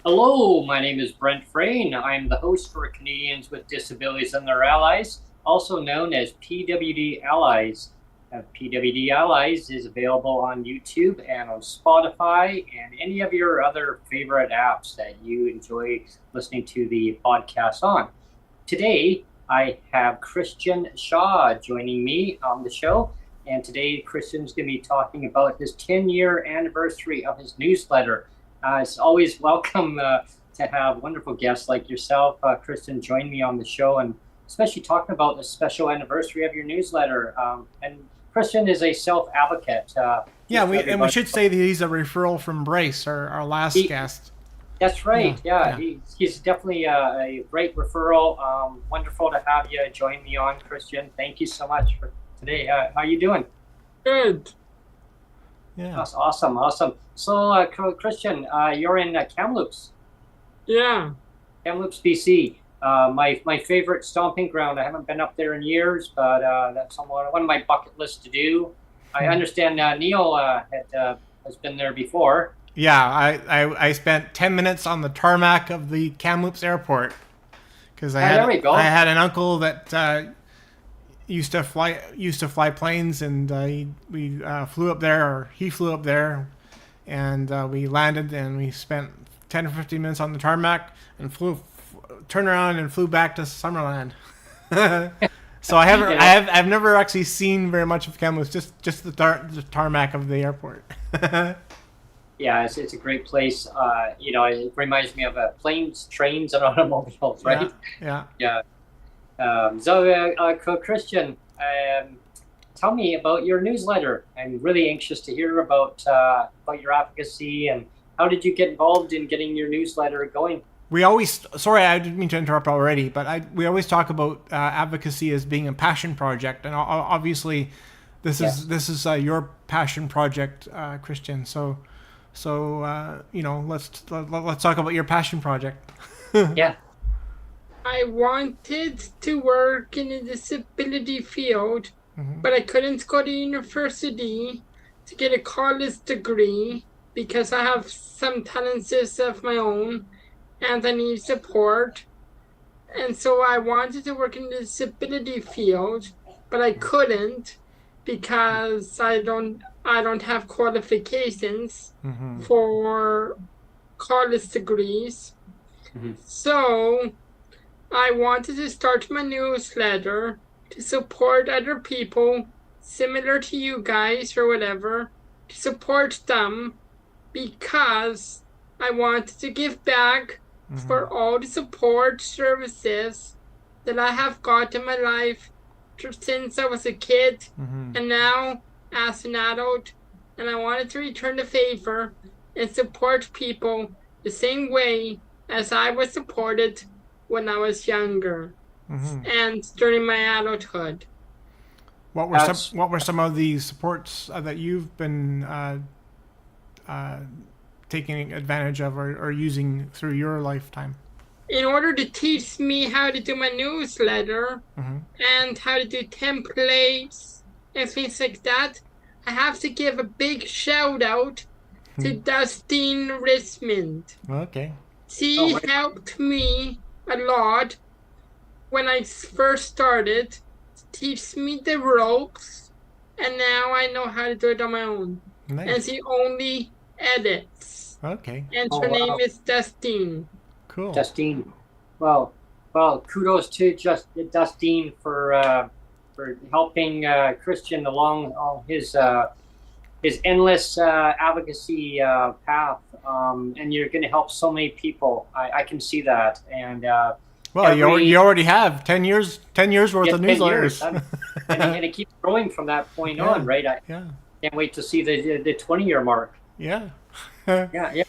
Hello, my name is Brent Frain. I'm the host for Canadians with Disabilities and Their Allies, also known as PWD Allies. PWD Allies is available on YouTube and on Spotify and any of your other favorite apps that you enjoy listening to the podcast on. Today, I have Krystian Shaw joining me on the show. And today, Krystian's going to be talking about his 10-year anniversary of his newsletter. It's always welcome to have wonderful guests like yourself, Krystian, join me on the show, and especially talking about the special anniversary of your newsletter. And Krystian is a self-advocate. We should say that he's a referral from Bryce, our last guest. That's right. Yeah. He's definitely a great referral. Wonderful to have you join me on, Krystian. Thank you so much for today. How are you doing? Good. Yeah. That's awesome. So, Krystian, you're in Kamloops. Yeah. Kamloops, BC. My favorite stomping ground. I haven't been up there in years, but that's one of my bucket lists to do. I understand Neil has been there before. Yeah, I spent 10 minutes on the tarmac of the Kamloops airport because I had an uncle that used to fly planes, and we flew up there, or he flew up there, and we landed, and we spent 10 or 15 minutes on the tarmac and turned around and flew back to Summerland. So I've never actually seen very much of Kamloops, just the tarmac of the airport. Yeah, it's a great place. It reminds me of planes, trains, and automobiles, right? Yeah. Krystian, tell me about your newsletter. I'm really anxious to hear about your advocacy, and how did you get involved in getting your newsletter going? Sorry, I didn't mean to interrupt already, but we always talk about advocacy as being a passion project, and obviously this is your passion project, Krystian. So let's talk about your passion project. Yeah. I wanted to work in the disability field, but I couldn't go to university to get a college degree because I have some talents of my own and I need support. And so I wanted to work in the disability field, but I couldn't because I don't have qualifications for college degrees. So I wanted to start my newsletter to support other people similar to you guys or whatever, to support them, because I wanted to give back for all the support services that I have got in my life since I was a kid and now as an adult, and I wanted to return the favor and support people the same way as I was supported when I was younger and during my adulthood. What were some of the supports that you've been taking advantage of or using through your lifetime? In order to teach me how to do my newsletter and how to do templates and things like that, I have to give a big shout out to Dustin Richmond. Okay. She helped me a lot when I first started to teach me the ropes, and now I know how to do it on my own. Nice. And she only edits. Okay. And her name is Dustine. Cool. Dustine. Well, kudos to Dustine for helping Krystian along on his endless advocacy path, and you're going to help so many people. I can see that, and Well, you already have 10 years worth of newsletters. and it keeps growing from that point on, right? I can't wait to see the 20-year mark. Yeah. Yeah.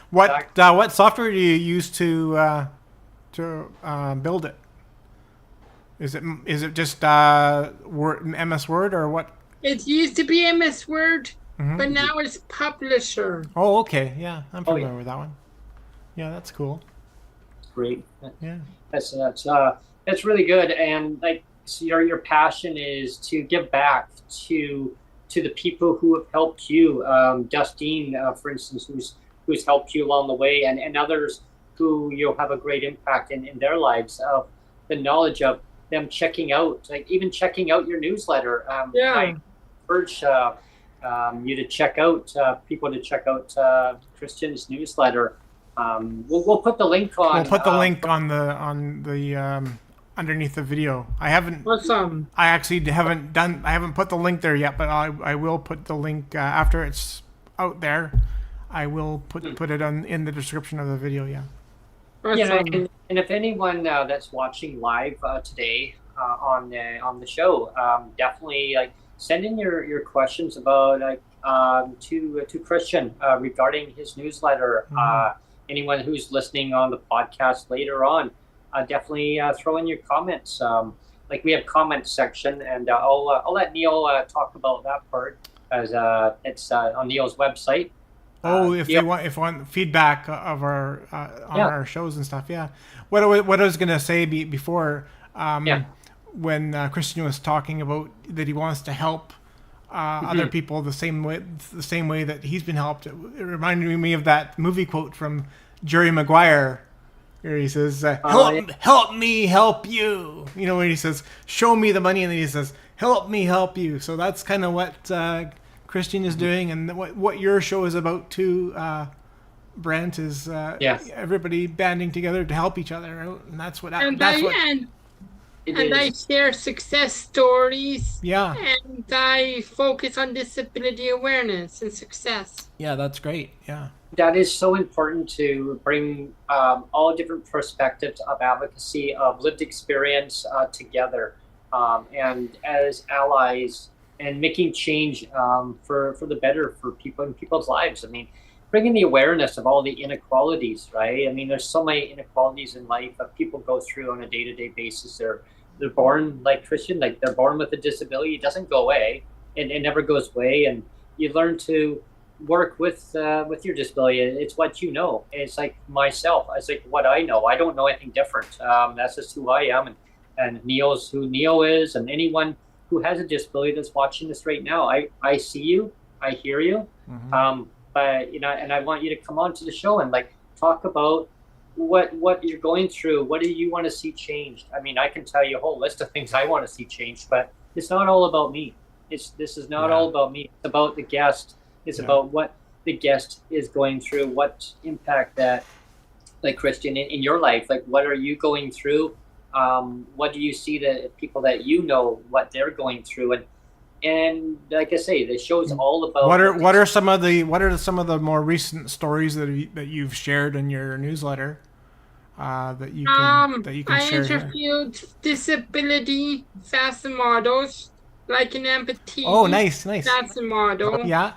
What software do you use to build it? Is it just MS Word or what? It used to be MS Word, but now it's Publisher. Oh, okay. Yeah, I'm familiar with that one. Yeah, that's cool. Great. Yeah. That's really good. And like, so your passion is to give back to the people who have helped you. Justine, for instance, who's helped you along the way, and others who you'll have a great impact in their lives. The knowledge of them checking out your newsletter. I urge you to check out people to check out Krystian's newsletter. We'll put the link on. We'll put the link on the underneath the video. I haven't. Awesome. I actually haven't put the link there yet, but I will put the link after it's out there. I will put it in the description of the video. Yeah. Awesome. And if anyone that's watching live today on the show, definitely send in your questions about to Krystian regarding his newsletter. Anyone who's listening on the podcast later on, definitely throw in your comments. We have comment section, and I'll let Neil talk about that part as it's on Neil's website. If you want feedback of our on our shows and stuff, What I was gonna say before, when Krystian was talking about that he wants to help other people the same way that he's been helped. It reminded me of that movie quote from Jerry Maguire, where he says, "Help me help you." You know, when he says, "Show me the money," and then he says, "Help me help you." So that's kind of what Krystian is doing, and what your show is about too. Brent is everybody banding together to help each other, and that's what. And I share success stories. Yeah. And I focus on disability awareness and success. Yeah, that's great. Yeah. That is so important to bring all different perspectives of advocacy, of lived experience together, and as allies, and making change for the better for people in people's lives. I mean, bringing the awareness of all the inequalities, right? I mean, there's so many inequalities in life that people go through on a day-to-day basis. They're born like Krystian, they're born with a disability. It doesn't go away. It never goes away. And you learn to work with your disability. It's what you know. It's like myself. It's like what I know. I don't know anything different. That's just who I am. And Neil's who Neil is. And anyone who has a disability that's watching this right now, I see you. I hear you. But and I want you to come on to the show and talk about what you're going through. What do you want to see changed? I mean, I can tell you a whole list of things I want to see changed, but it's not all about me. This is not all about me. It's about the guest. It's about what the guest is going through, what impact that, Krystian, in your life, what are you going through? What do you see the people that you know, what they're going through? And like I say, the show's all about what are some of the more recent stories that you've shared in your newsletter that you can share. I interviewed disability facet models, like an amputee. Oh, nice. Facet model. Yeah.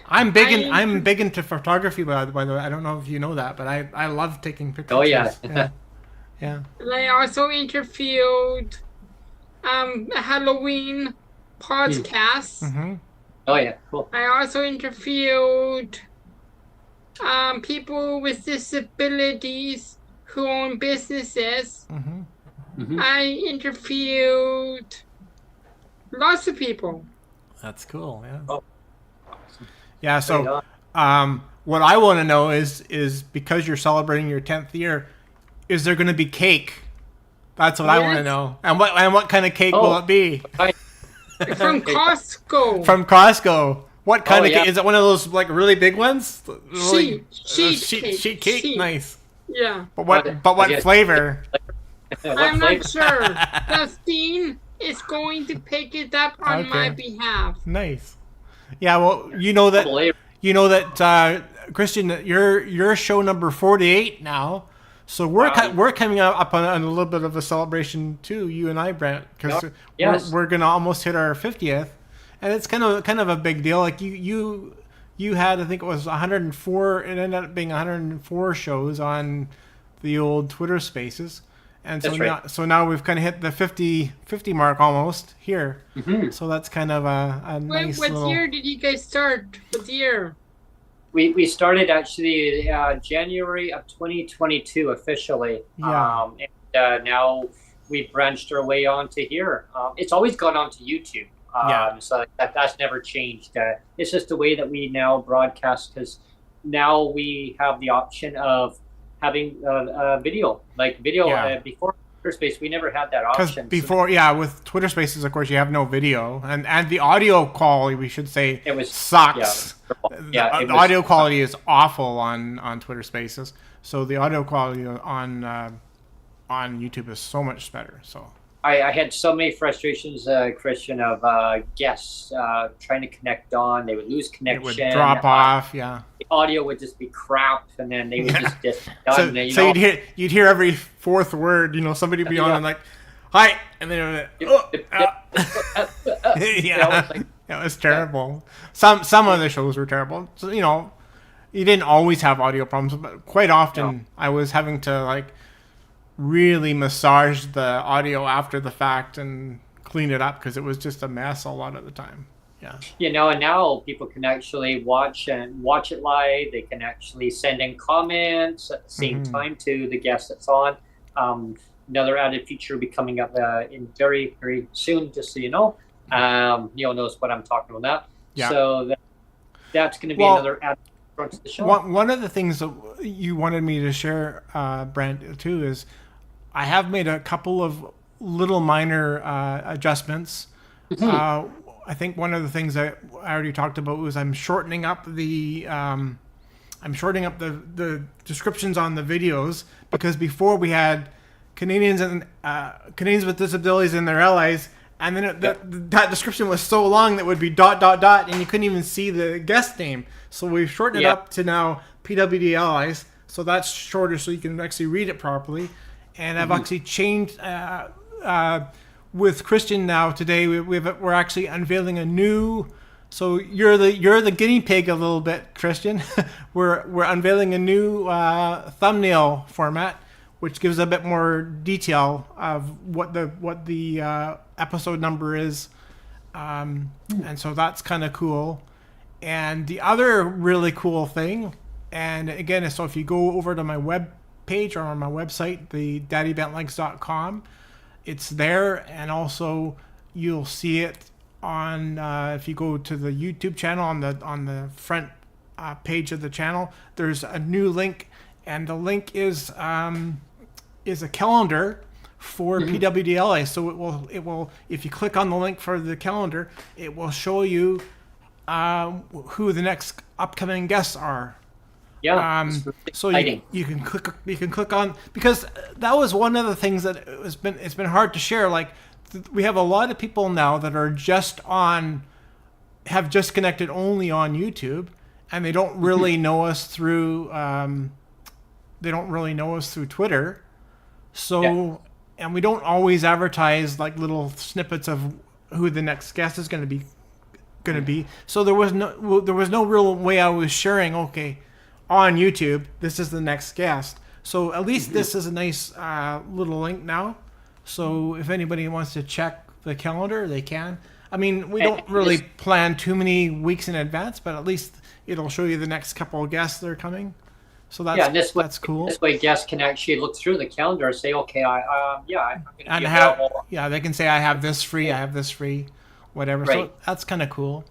I'm big into photography, by the way. I don't know if you know that, but I love taking pictures. Oh yeah. Yeah. And I also interviewed a Halloween podcast. Oh yeah, cool. I also interviewed people with disabilities who own businesses. I interviewed lots of people. That's cool. Yeah. Oh. Yeah. So, what I want to know is because you're celebrating your 10th year, is there going to be cake? That's what I want to know. And what kind of cake will it be? From Costco. From Costco. What kind of cake? Is it one of those really big ones? Sheet cake. Nice. Yeah. But what flavor? I'm not sure. Justine is going to pick it up on my behalf. Nice. Yeah. Well, you know that Krystian, you're show number 48 now. So we're coming up on a little bit of a celebration too, you and I, Brent, because we're gonna almost hit our 50th, and it's kind of a big deal. Like you had, I think it was 104. It ended up being 104 shows on the old Twitter Spaces, and so now we've kind of hit the 50 mark almost here. So that's kind of a nice. What year did you guys start? What year? We started actually January of 2022 officially. And now we've branched our way onto here. It's always gone onto YouTube. So that's never changed. It's just the way that we now broadcast, because now we have the option of having video. Before Twitter Space, we never had that option. Before, with Twitter Spaces, of course, you have no video, and the audio quality, we should say, sucks. The audio quality is awful on Twitter Spaces. So the audio quality on YouTube is so much better. So I had so many frustrations, Krystian, of guests trying to connect on. They would lose connection. It would drop off. Yeah. The audio would just be crap, and then they would just done. So you'd hear every fourth word. Somebody would be on and like, "Hi," and then it was terrible. Some of the shows were terrible. So you didn't always have audio problems, but quite often I was having to really massage the audio after the fact and clean it up, because it was just a mess a lot of the time. And now people can actually watch it live. They can actually send in comments at the same time to the guest that's on. Another added feature will be coming up in very, very soon, just so you know. Neil knows what I'm talking about now. So that's going to be another added feature to the show. One of the things that you wanted me to share, Brent, too, is I have made a couple of little minor adjustments. I think one of the things that I already talked about was I'm shortening up the descriptions on the videos, because before we had Canadians with disabilities and their allies, and then that description was so long that would be ... and you couldn't even see the guest name. So we've shortened it up to now PWD Allies, so that's shorter, so you can actually read it properly. And I've actually changed with Krystian now today. We're actually unveiling a new. So you're the guinea pig a little bit, Krystian. we're unveiling a new thumbnail format, which gives a bit more detail of what the episode number is, and so that's kind of cool. And the other really cool thing, and again, so if you go over to my web page or on my website, the daddybentlegs.com, it's there, and also you'll see it on if you go to the YouTube channel on the front page of the channel. There's a new link, and the link is a calendar for PWD Allies. So it will if you click on the link for the calendar, it will show you who the next upcoming guests are. So you can click on, because that was one of the things that it's been hard to share. We have a lot of people now that are have just connected only on YouTube, and they don't really know us through Twitter. So and we don't always advertise little snippets of who the next guest is going to be. So there was no real way I was sharing. Okay, on YouTube, this is the next guest. So at least this is a nice little link now. So if anybody wants to check the calendar, they can. I mean, we don't really plan too many weeks in advance, but at least it'll show you the next couple of guests that are coming. So that's cool. This way, guests can actually look through the calendar and say, okay, I'm going to be available. They can say, I have this free, whatever. Right. So that's kind of cool.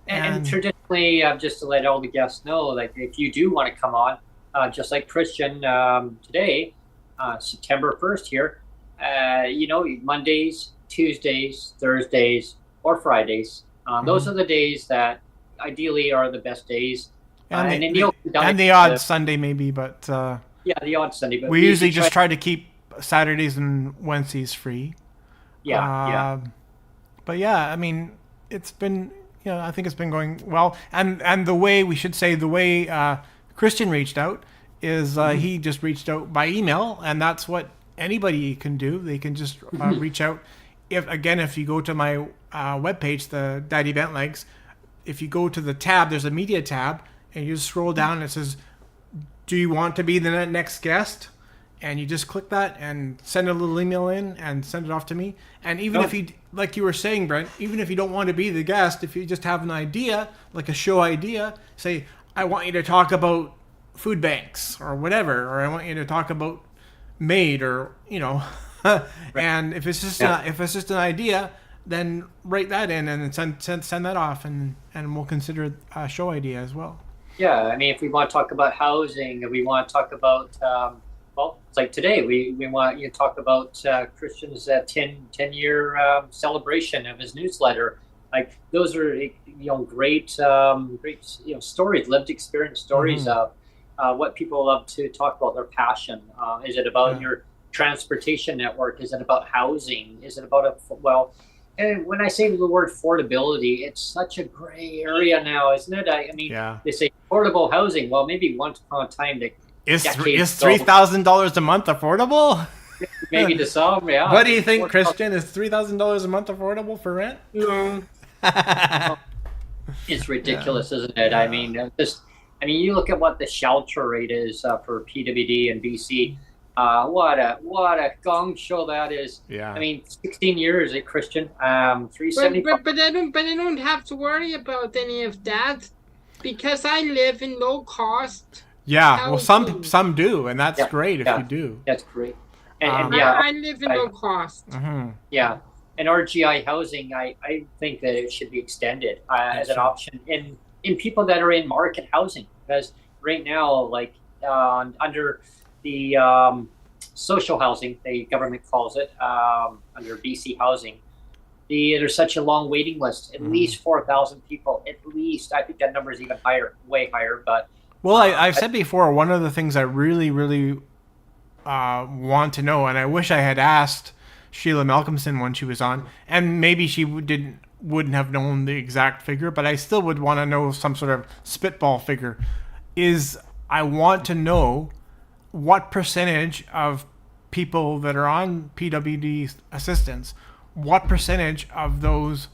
And traditionally, just to let all the guests know, if you do want to come on, just like Krystian today, September 1st here, Mondays, Tuesdays, Thursdays, or Fridays. Those are the days that ideally are the best days. And the odd Sunday maybe, but... the odd Sunday. But we usually just try to keep Saturdays and Wednesdays free. But I mean, it's been... I think it's been going well. And the way Krystian reached out is he just reached out by email, and that's what anybody can do. They can just reach out. If you go to my webpage, the Daddy Bent Legs, if you go to the tab, there's a media tab, and you just scroll down and it says, do you want to be the next guest? And you just click that and send a little email in and send it off to me. And even if you, like you were saying, Brent, even if you don't want to be the guest, if you just have an idea, like a show idea, say, I want you to talk about food banks or whatever, or I want you to talk about MAID, or, and if it's just an idea, then write that in and send that off, and we'll consider a show idea as well. Yeah, I mean, if we want to talk about housing, if we want to talk about it's like today, we want you to talk about Krystian's 10-year celebration of his newsletter. Like, those are great stories, lived experience stories of what people love to talk about, their passion. Is it about your transportation network? Is it about housing? Is it about and when I say the word affordability, it's such a gray area now, isn't it? I mean, they say affordable housing. Well, maybe once upon a time is $3,000 a month affordable? Maybe to some, yeah. What do you think, Krystian? Is $3,000 a month affordable for rent? No. It's ridiculous, isn't it? I mean, you look at what the shelter rate is for PWD and BC. What a gong show that is. Yeah. I mean, 16 years, Krystian. 375. But I don't have to worry about any of that, because I live in low cost. Yeah, housing. Well, some do, and that's great if you do. That's great. I live in low cost. Yeah, and RGI housing, I think that it should be extended as an option in people that are in market housing, because right now, like under the social housing, the government calls it, under BC housing, there's such a long waiting list, at least 4,000 people, at least. I think that number is even higher, way higher, but... Well, I've said before, one of the things I really, really want to know, and I wish I had asked Sheila Malcolmson when she was on, and maybe she wouldn't have known the exact figure, but I still would want to know some sort of spitball figure, is I want to know what percentage of people that are on PWD assistance, what percentage of those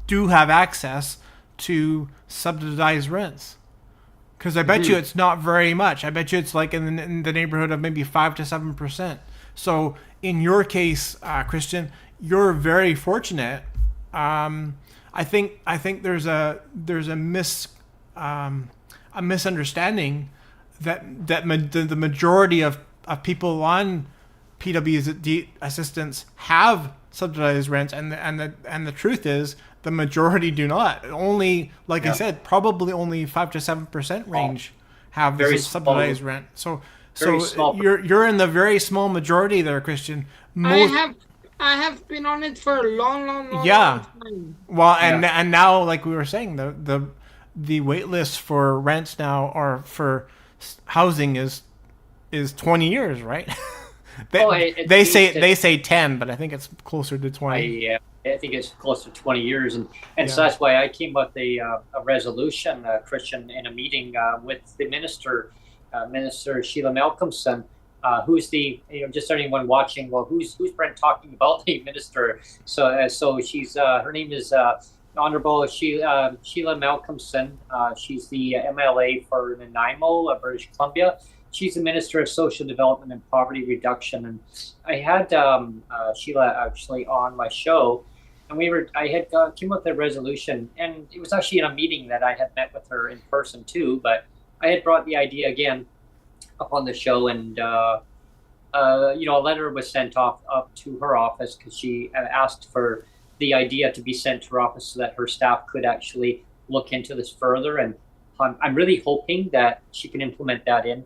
do have access to subsidized rents. Because I bet you it's not very much. I bet you it's like in the neighborhood of maybe 5 to 7%. So in your case, Krystian, you're very fortunate. I think there's a misunderstanding that the majority of people on PWD assistance have subsidized rents, and the truth is the majority do not. Only, like I said, probably only 5 to 7% range have this subsidized rent. So you're in the very small majority there, Krystian. I have been on it for a long time. Well, and now, like we were saying, the wait list for rents now, or for housing, is 20 years, right? They say 10, but I think it's closer to 20. I think it's close to 20 years, and so that's why I came up with a resolution, Krystian, in a meeting with the minister, Minister Sheila Malcolmson, who's the just anyone watching. Well, who's Brent talking about, the minister? So she's her name is Honorable Sheila Malcolmson. She's the MLA for Nanaimo, British Columbia. She's the Minister of Social Development and Poverty Reduction, and I had Sheila actually on my show, and I had came up with a resolution, and it was actually in a meeting that I had met with her in person too. But I had brought the idea again up on the show, and a letter was sent off up to her office, because she asked for the idea to be sent to her office so that her staff could actually look into this further. And I'm really hoping that she can implement that in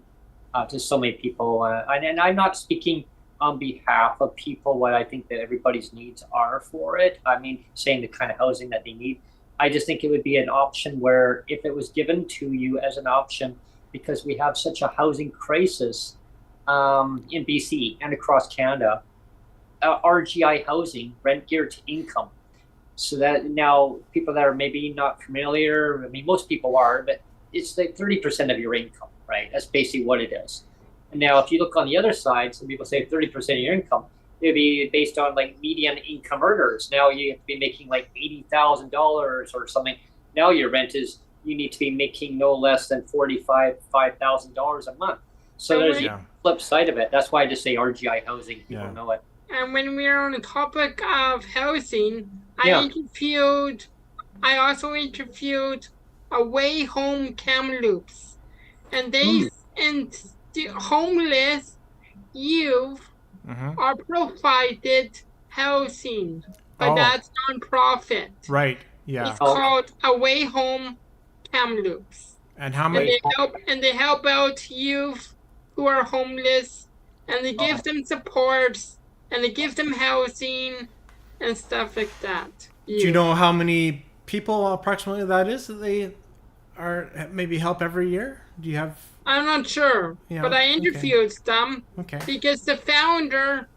to so many people. And I'm not speaking on behalf of people what I think that everybody's needs are for it. I mean, saying the kind of housing that they need. I just think it would be an option where, if it was given to you as an option, because we have such a housing crisis in BC and across Canada, RGI housing, rent geared to income. So that now people that are maybe not familiar, I mean, most people are, but it's like 30% of your income, right? right? That's basically what it is. And now, if you look on the other side, some people say 30% of your income. It'd be based on like median income earners. Now you have to be making like $80,000 or something. Now your rent is, you need to be making no less than $45,000 a month. So there's the flip side of it. That's why I just say RGI housing. People know it. And when we're on the topic of housing, I also interviewed Away Home Kamloops, and they and the homeless youth are provided housing, but that's non-profit. Right. Yeah. It's called Away Home Kamloops. And how many? And they help out youth who are homeless, and they give them supports, and they give them housing and stuff like that. Do you know how many people approximately that is that they are maybe help every year? Do you have? I'm not sure, but I interviewed them because the founder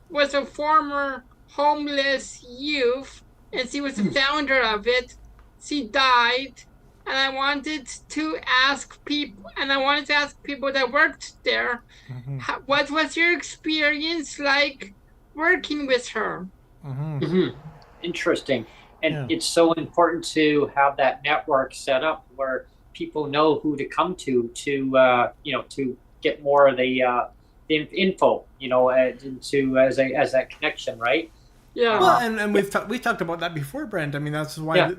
was a former homeless youth, and she was the founder of it. She died, and I wanted to ask people, that worked there, what was your experience like working with her? Interesting. And it's so important to have that network set up where people know who to come to get more of the info, as that connection, right? Yeah. Well, and we talked about that before, Brent. I mean, that's why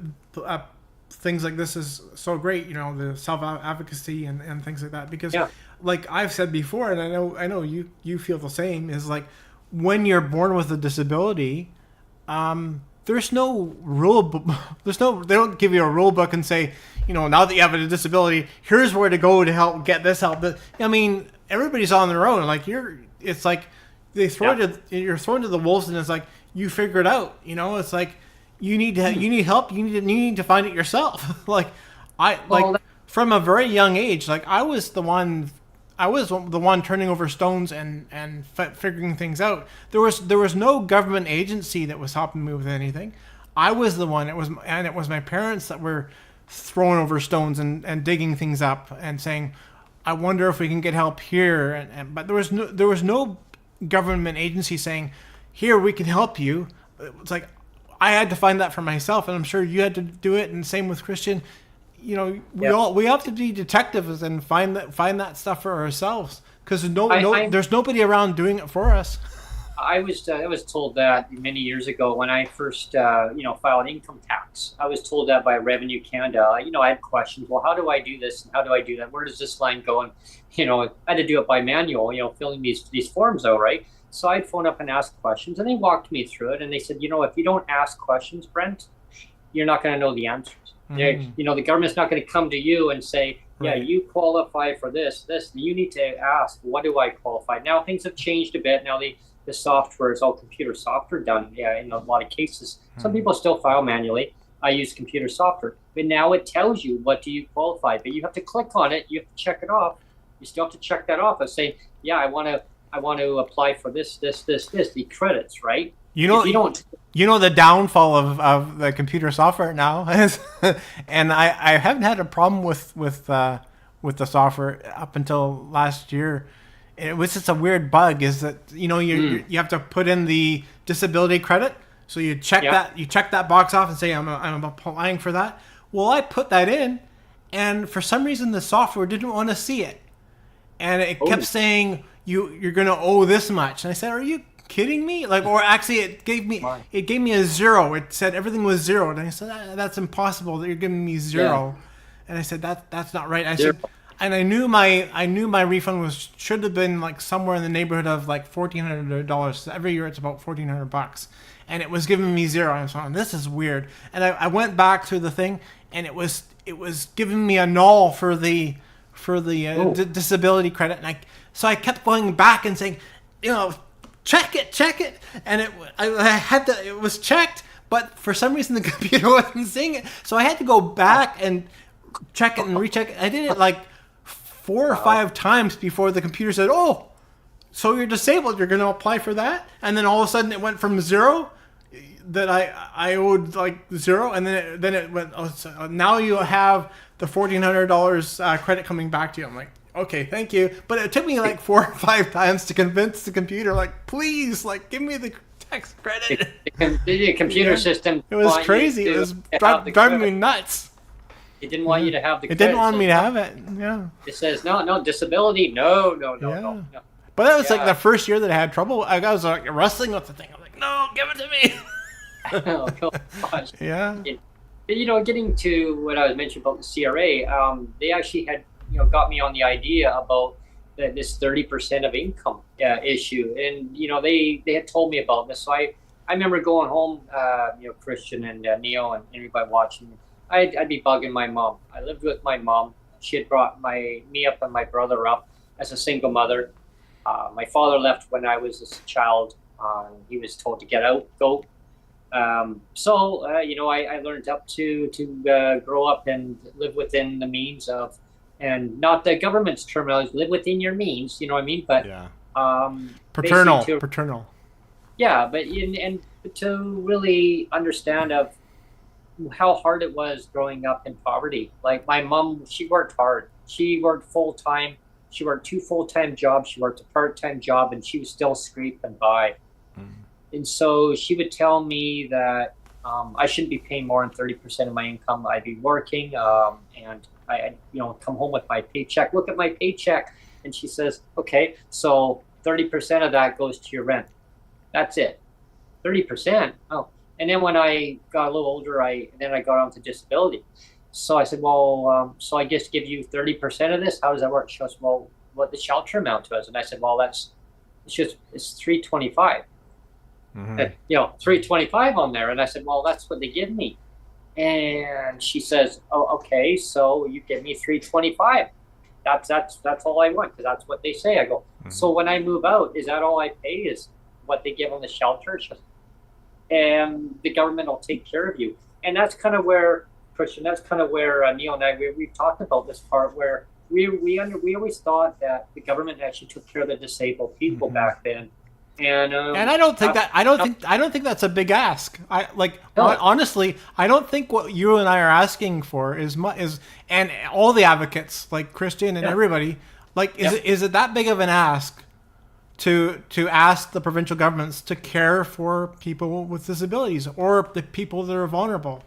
things like this is so great. The self-advocacy and things like that, because like I've said before, and I know you feel the same, is like when you're born with a disability, there's no rule book. They don't give you a rule book and say, now that you have a disability, here's where to go to help get this help. But I mean, everybody's on their own. Like it's like they you're thrown to the wolves, and it's like you figure it out. It's like you need help. You need to find it yourself. From a very young age, like I was the one turning over stones and figuring things out. There was no government agency that was helping me with anything. I was the one. It was my parents that were throwing over stones and digging things up and saying, I wonder if we can get help here. But there was no government agency saying, here, we can help you. It's like I had to find that for myself, and I'm sure you had to do it. And same with Krystian. We have to be detectives and find that stuff for ourselves, because there's nobody around doing it for us. I was told that many years ago when I first filed income tax. I was told that by Revenue Canada. I had questions. Well, how do I do this and how do I do that? Where does this line go? And I had to do it by manual. Filling these forms out, right? So I'd phone up and ask questions, and they walked me through it. And they said, if you don't ask questions, Brent, you're not going to know the answers. The government's not going to come to you and say, you qualify for this. You need to ask, what do I qualify? Now things have changed a bit. Now the software is all computer software done. In a lot of cases, some people still file manually. I use computer software, but now it tells you what do you qualify. But you have to click on it. You have to check it off. You still have to check that off and say, I want to apply for this, the credits, right? The downfall of the computer software now is, and I haven't had a problem with the software up until last year. It was just a weird bug. Is that you have to put in the disability credit, so you check that box off and say I'm applying for that. Well, I put that in, and for some reason the software didn't want to see it, and it kept saying you're going to owe this much, and I said, are you kidding me? Or actually it gave me a zero. It said everything was zero, and I said that's impossible that you're giving me zero. And I said that's not right. I said, and I knew my refund should have been like somewhere in the neighborhood of like $1,400. Every year it's about $1,400, and it was giving me zero. I was like, this is weird. And I went back to the thing, and it was giving me a null for the disability credit, and so I kept going back and saying, check it, and it was checked, but for some reason the computer wasn't seeing it, so I had to go back and check it and recheck it. I did it like 4 or 5 times before the computer said, oh, so you're disabled, you're going to apply for that. And then all of a sudden it went from zero, that I owed like zero, and then it went, so now you have the $1,400 credit coming back to you. I'm like, okay, thank you. But it took me like 4 or 5 times to convince the computer, like, please, like, give me the tax credit. The computer system. It was crazy. It was driving me nuts. It didn't want you to have the credit. It didn't want me to have it. Yeah. It says, no, disability. No. But that was like the first year that I had trouble. I was like wrestling with the thing. I'm like, no, give it to me. Oh, gosh. Yeah. Getting to what I was mentioning about the CRA, they actually had, got me on the idea about this 30% of income issue. And, they had told me about this. So I remember going home, Krystian and Neil and everybody watching. I'd be bugging my mom. I lived with my mom. She had brought me up and my brother up as a single mother. My father left when I was a child. He was told to get out, go. So I learned up to grow up and live within the means of, and not the government's terminology, live within your means, you know what I mean? But paternal. Yeah, but to really understand of how hard it was growing up in poverty. Like my mom, she worked hard. She worked full time. She worked 2 full-time jobs. She worked a part-time job, and she was still scraping by. And so she would tell me that I shouldn't be paying more than 30% of my income. I'd be working, and I'd come home with my paycheck. Look at my paycheck, and she says, "Okay, so 30% of that goes to your rent. That's it. 30%. Oh." And then when I got a little older, I got onto disability. So I said, well, so I just give you 30% of this. How does that work? She goes, well, what the shelter amount to us? And I said, well, it's $325. Mm-hmm. 325 on there. And I said, well, that's what they give me. And she says, oh, okay, so you give me $325. That's all I want, because that's what they say. I go, so when I move out, is that all I pay? Is what they give on the shelter? She goes, and the government will take care of you. And that's kind of where, Krystian, Neil and I, we've talked about this part where we always thought that the government actually took care of the disabled people back then. And I don't think I don't think that's a big ask. Honestly, I don't think what you and I are asking for is and all the advocates like Krystian and everybody, is it that big of an ask to ask the provincial governments to care for people with disabilities or the people that are vulnerable,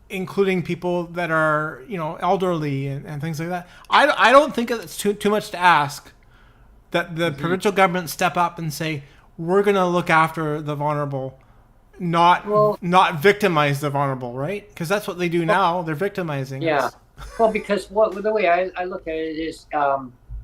including people that are elderly and things like that. I don't think it's too much to ask that the provincial government step up and say, we're going to look after the vulnerable, not victimize the vulnerable, right? Because that's what they do now. They're victimizing us. Well, because the way I look at it is,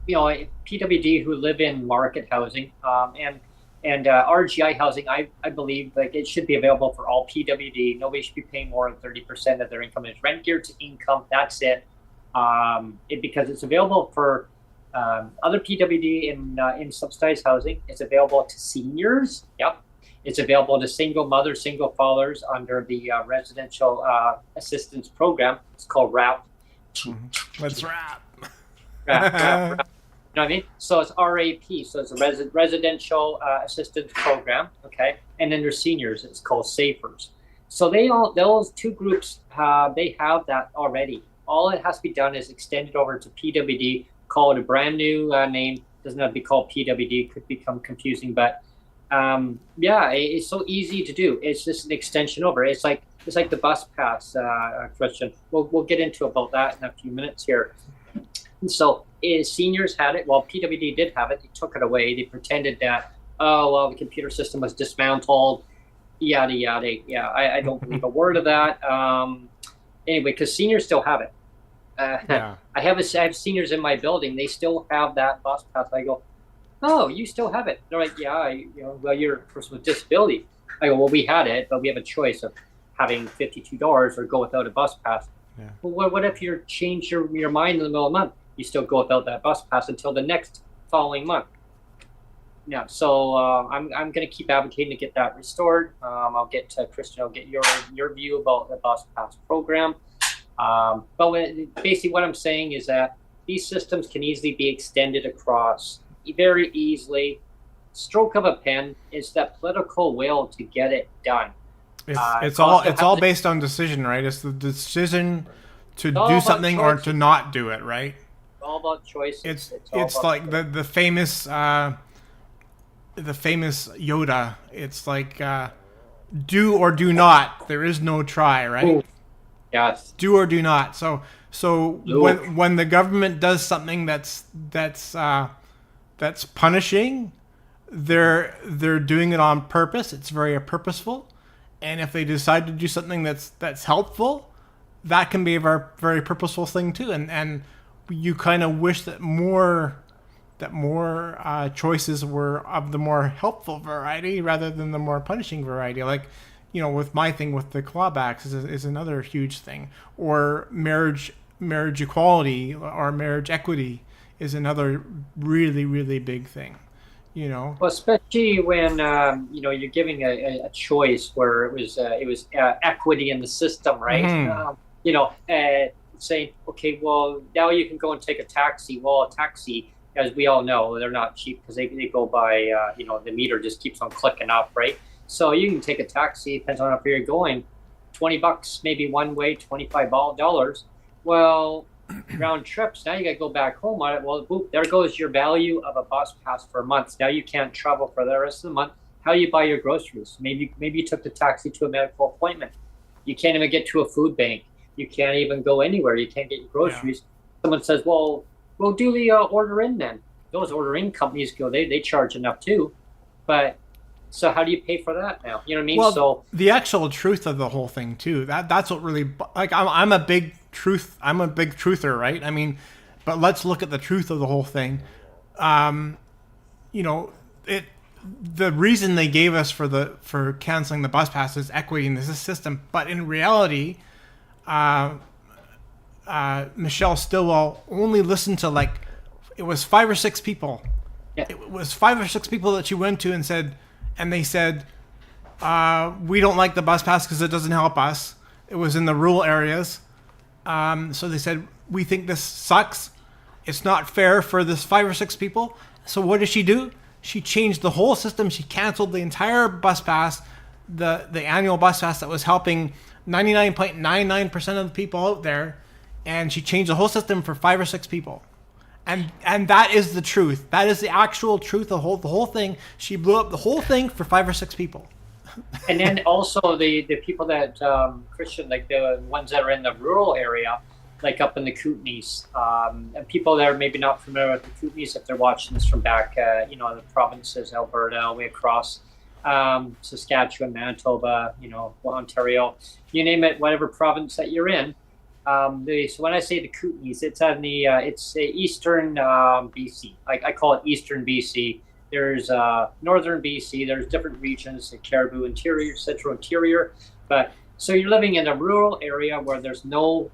PWD who live in market housing and RGI housing, I believe it should be available for all PWD. Nobody should be paying more than 30% of their income. It's rent geared to income. That's it. Because it's available for other PWD in subsidized housing. It's available to seniors. Yep. It's available to single mothers, single fathers under the residential assistance program. It's called RAP. Let's rap. Rap. You know what I mean? So it's RAP. So it's a residential assistance program. Okay. And then there's seniors. It's called SAFERS. So those 2 groups, they have that already. All it has to be done is extended over to PWD. Call it a brand new name. Doesn't have to be called PWD. It could become confusing, but it's so easy to do. It's just an extension over. It's like the bus pass, Krystian. We'll get into about that in a few minutes here. And so seniors had it. Well, PWD did have it. They took it away. They pretended that the computer system was dismantled. Yada yada. Yeah, I don't believe a word of that. Anyway, because seniors still have it. I have seniors in my building. They still have that bus pass. I go, oh, you still have it? They're like, yeah. You're a person with disability. I go, well, we had it, but we have a choice of having $52 or go without a bus pass. Yeah. Well, what if you change your mind in the middle of the month? You still go without that bus pass until the next following month. Yeah. So I'm going to keep advocating to get that restored. I'll get to Krystian. I'll get your view about the bus pass program. But basically what I'm saying is that these systems can easily be extended across very easily. Stroke of a pen. It's that political will to get it done. It's all based on decision, right? It's the decision to do something or to not do it, right? all about choices. It's like the famous Yoda. It's like do or do not. There is no try, right? Ooh. Yes. Do or do not. So when the government does something that's punishing, they're doing it on purpose. It's very purposeful. And if they decide to do something that's helpful, that can be a very, very purposeful thing too. And you kind of wish that more choices were of the more helpful variety rather than the more punishing variety. Like, with my thing with the clawbacks is another huge thing, or marriage equality or marriage equity is another really, really big thing. Well, especially when you're giving a choice where it was equity in the system, right? Mm-hmm. Saying, okay, well, now you can go and take a taxi. Well, a taxi, as we all know, they're not cheap because they go by the meter just keeps on clicking up, right? So you can take a taxi, depends on where you're going, $20 maybe one way, $25. Well, round trips, now you got to go back home on it. Well, boop, there goes your value of a bus pass for a month. Now you can't travel for the rest of the month. How do you buy your groceries? Maybe you took the taxi to a medical appointment. You can't even get to a food bank. You can't even go anywhere. You can't get your groceries. Yeah. Someone says, well, we'll do the order in then. Those order in companies they charge enough too. But so how do you pay for that now? You know what I mean? Well, so the actual truth of the whole thing too. That's what really, like, I'm a big truther, right? I mean, but let's look at the truth of the whole thing. The reason they gave us for canceling the bus pass is equity in the system, but in reality, Michelle Stilwell only listened to it was 5 or 6 people. Yeah. It was 5 or 6 people that she went to and they said, we don't like the bus pass because it doesn't help us. It was in the rural areas. So they said, we think this sucks. It's not fair for this 5 or 6 people. So what did she do? She changed the whole system. She canceled the entire bus pass, the annual bus pass that was helping 99.99% of the people out there. And she changed the whole system for 5 or 6 people. And that is the truth. That is the actual truth of the whole thing. She blew up the whole thing for 5 or 6 people. And then also the people that, Krystian, like the ones that are in the rural area, like up in the Kootenays, and people that are maybe not familiar with the Kootenays, if they're watching this from back, the provinces, Alberta, all the way across, Saskatchewan, Manitoba, Ontario, you name it, whatever province that you're in. So when I say the Kootenays, it's on it's eastern BC. I call it eastern BC. There's northern BC. There's different regions: the Cariboo Interior, Central Interior. But so you're living in a rural area where there's no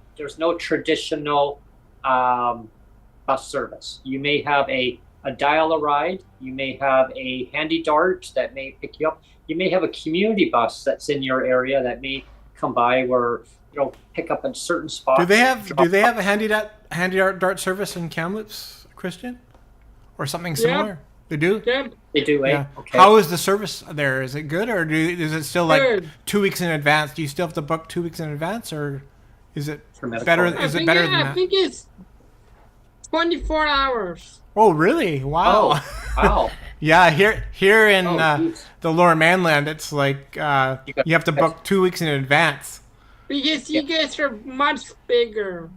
traditional bus service. You may have a dial-a-ride. You may have a handy dart that may pick you up. You may have a community bus that's in your area that may come by where pick up in certain spots. Do they have a handy dart service in Kamloops, Krystian, or something similar? Yeah. They do. Yeah. They do. Yeah. Okay. How is the service there? Is it good, or is it still like 2 weeks in advance? Do you still have to book 2 weeks in advance, or is it better? Is it better than that? I think it's 24 hours. Oh, really? Wow. Oh, wow. Yeah, here in the Lower Mainland, it's like you have to book 2 weeks in advance. Because you guys are much bigger.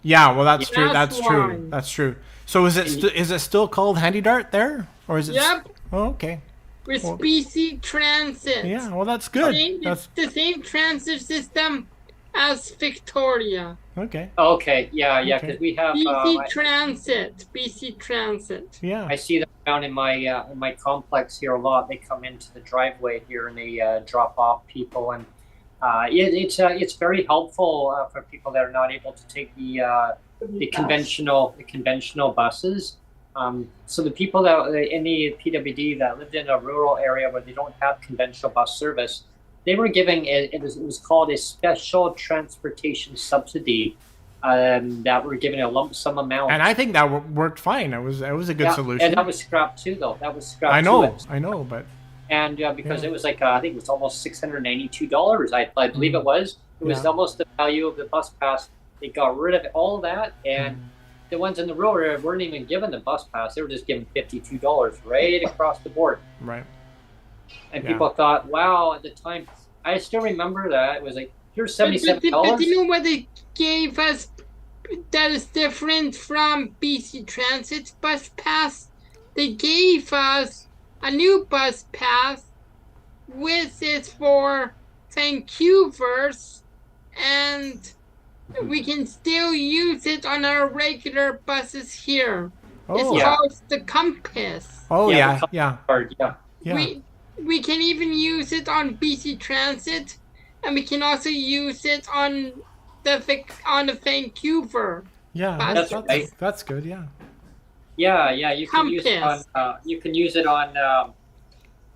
Yeah, well, that's true. That's true. So is it still called Handy Dart there, or is it? Yep. Oh, okay. With BC Transit. Yeah, well, that's good. It's the same transit system as Victoria. Okay. Okay. Yeah. Because we have BC Transit. Yeah. I see them down in my complex here a lot. They come into the driveway here and they drop off people, and it's very helpful for people that are not able to take the conventional buses. So the people that in the PWD that lived in a rural area where they don't have conventional bus service, they were giving it was called a special transportation subsidy. That were given a lump sum amount, and I think that worked fine. It was a good solution. And that was scrapped too, though. That was scrapped. I know, but because it was like I think it was almost $692. I believe it was. It was almost the value of the bus pass. They got rid of all of that, and the ones in the rural area weren't even given the bus pass. They were just given $52 right across the board. Right. And people thought, wow, at the time, I still remember that. It was like, here's $77. But you know what they gave us that is different from BC Transit's bus pass? They gave us a new bus pass, which is for Vancouver's, and we can still use it on our regular buses here. It's called the Compass. Oh, yeah. Card, We can even use it on BC Transit, and we can also use it on the Vancouver. Yeah, that's good. Yeah. Yeah. You can use it on. You can use it on.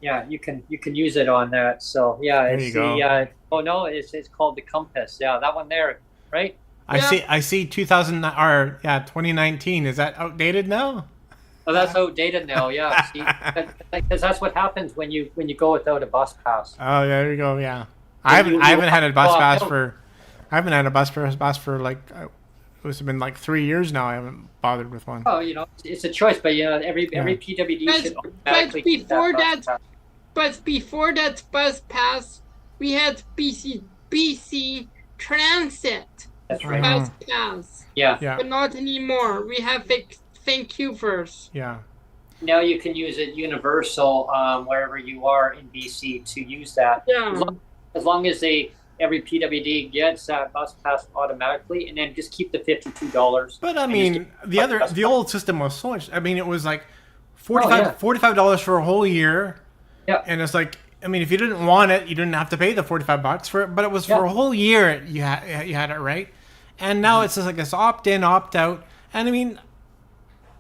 You can use it on that. So there you go. Oh no, it's called the Compass. Yeah, that one there, right? I see 2019. Is that outdated now? Oh, that's outdated now. Yeah, see, because that's what happens when you go without a bus pass. Oh, there you go. Yeah, I haven't had a bus pass for. I haven't had a bus for like it's been like 3 years now. I haven't bothered with one. Oh, it's a choice, but every PWD should automatically get that bus pass. But before that bus pass, we had BC Transit. That's right. Bus pass. Yeah. But not anymore. We have Vancouver's. Yeah. Now you can use it universal wherever you are in BC to use that. Yeah. As long as every PWD gets that bus pass automatically, and then just keep the $52. But I mean, the old system was so much. I mean, it was like $45 for a whole year. Yeah. And it's like, I mean, if you didn't want it, you didn't have to pay the $45 for it. But it was for a whole year. You had it, right. And now it's just like it's opt in, opt out. And I mean,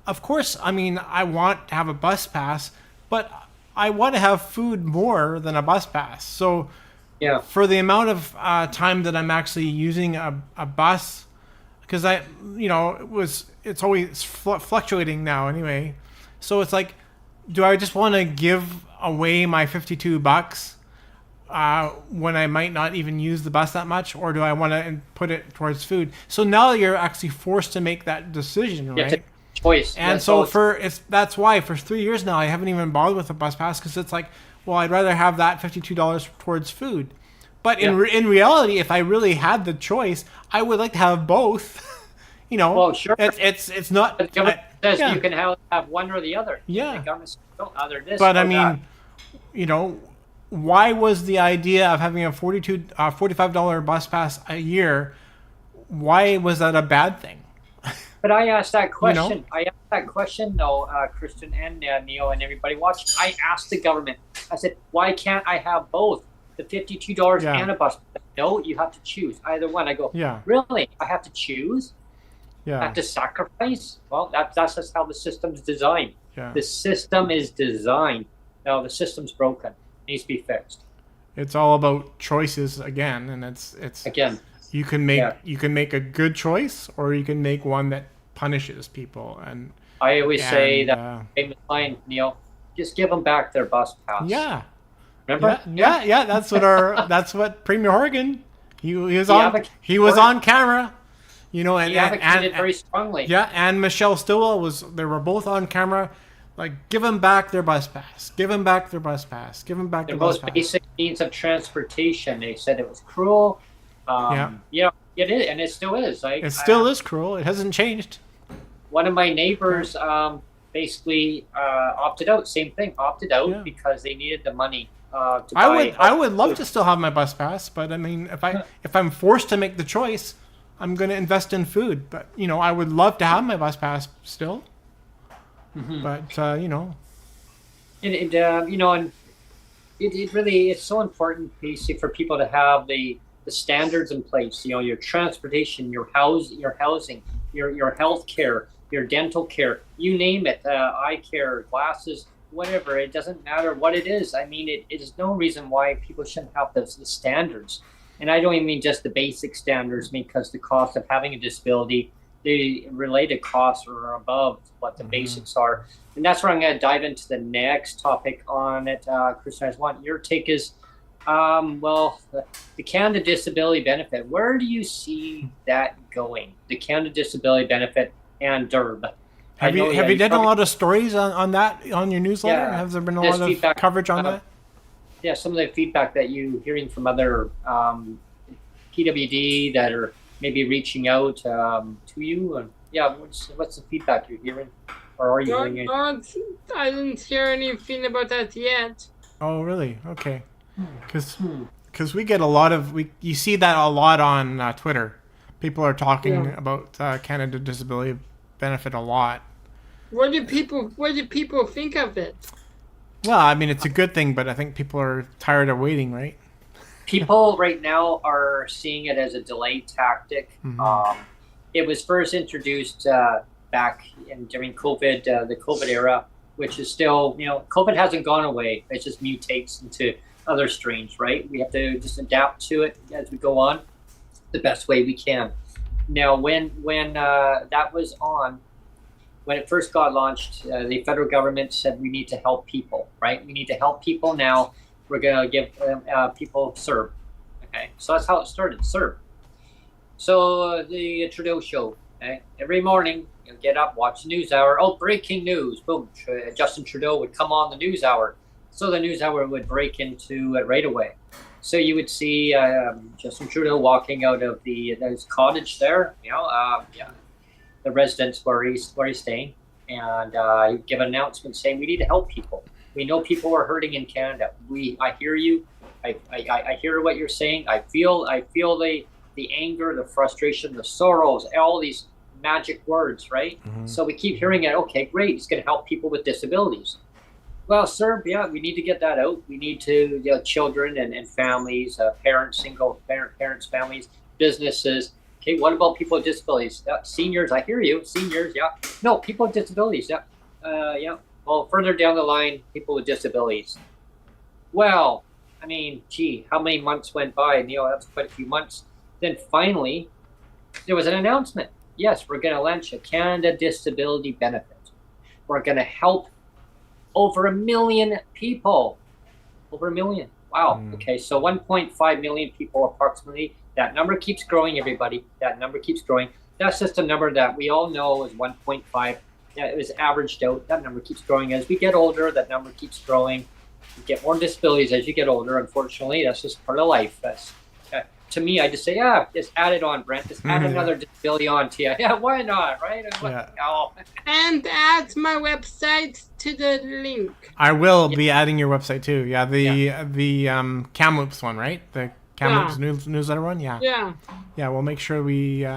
of course, I mean, I want to have a bus pass, but I want to have food more than a bus pass. So for the amount of time that I'm actually using a bus, because it's always fluctuating now anyway. So it's like, do I just want to give away my $52 when I might not even use the bus that much, or do I want to put it towards food? So now you're actually forced to make that decision, right? Choice. And that's why for 3 years now I haven't even bothered with a bus pass, because it's like, well, I'd rather have that $52 towards food. But in reality, if I really had the choice, I would like to have both. Well, sure. It's not. The government says you can have one or the other. Yeah. The government says, either this but or I mean, that. Why was the idea of having a $45 bus pass a year? Why was that a bad thing? But I asked that question. I asked that question, though, Krystian and Neil and everybody watching. I asked the government. I said, why can't I have both? The $52 and a bus pass? No, you have to choose either one. I go, really? I have to choose? I have to sacrifice? Well, that's just how the system's designed. Yeah. The system is designed. No, the system's broken. It needs to be fixed. It's all about choices again, and it's again. You can make a good choice, or you can make one that punishes people. And I always say that famous line, Neil, just give them back their bus pass. Yeah. Remember? Yeah. That's what Premier Horgan. He was on camera. And he advocated very strongly. Yeah, and Michelle Stilwell they were both on camera, like, give them back their bus pass. Give them back their bus pass. Give them back their bus pass. The most basic means of transportation. They said it was cruel. It is, and it still is. It still is cruel. It hasn't changed. One of my neighbors basically opted out. Same thing, opted out because they needed the money to buy. I would love to still have my bus pass, but I mean, if I'm forced to make the choice, I'm going to invest in food. But I would love to have my bus pass still. Mm-hmm. But and it really it's so important, basically, for people to have the standards in place. Your transportation, your housing, your health care, your dental care, you name it, eye care, glasses, whatever. It doesn't matter what it is. I mean, it is no reason why people shouldn't have the standards. And I don't even mean just the basic standards, because the cost of having a disability, the related costs are above what the basics are. And that's where I'm going to dive into the next topic on it. Krystian, I want your take is, the Canada Disability Benefit. Where do you see that going? The Canada Disability Benefit, and DERB. Have you done a lot of stories on that on your newsletter? Yeah, Has there been a lot of coverage on that? Yeah, some of the feedback that you're hearing from other PWD that are maybe reaching out to you, and what's the feedback you're hearing, or are you hearing it? I didn't hear anything about that yet. Oh, really? Okay. Because we get a lot of you see that a lot on Twitter. People are talking about Canada Disability Benefit a lot. What do people think of it? Well, I mean, it's a good thing, but I think people are tired of waiting, right? People right now are seeing it as a delay tactic. Mm-hmm. It was first introduced back during COVID, the COVID era, which is still, COVID hasn't gone away. It just mutates into other strains, right? We have to just adapt to it as we go on the best way we can. Now, when that was on, when it first got launched, the federal government said we need to help people, right? We need to help people now. We're going to give people CERB. Okay, so that's how it started, CERB. So the Trudeau show, okay? Every morning, you get up, watch the news hour. Oh, breaking news, boom. Justin Trudeau would come on the news hour. So the news hour would break into it right away. So you would see Justin Trudeau walking out of his cottage there, the residence where he's staying, and he'd give an announcement saying we need to help people. We know people are hurting in Canada. I hear you. I hear what you're saying. I feel the anger, the frustration, the sorrows, all these magic words, right? Mm-hmm. So we keep hearing it. Okay, great. He's going to help people with disabilities. Well, sir, we need to get that out. We need to, children and families, parents, single parents, families, businesses. Okay, what about people with disabilities? Seniors, I hear you. Seniors, yeah. No, people with disabilities, yeah. Well, further down the line, people with disabilities. Well, I mean, how many months went by? That's quite a few months. Then finally, there was an announcement. Yes, we're going to launch a Canada Disability Benefit. We're going to help over 1 million people. Over 1 million. Wow. Okay, so 1.5 million people approximately. That number keeps growing, everybody. That number keeps growing. That's just a number that we all know is 1.5. It was averaged out. That number keeps growing as we get older. That number keeps growing. You get more disabilities as you get older. Unfortunately, that's just part of life. That's to me. I just say, just add it on, Brent. Just add another disability on to you. Yeah, why not, right? And add my website to the link. I will be adding your website too. Yeah, the Kamloops one, right? The Kamloops newsletter one. Yeah. Yeah. Yeah, we'll make sure we.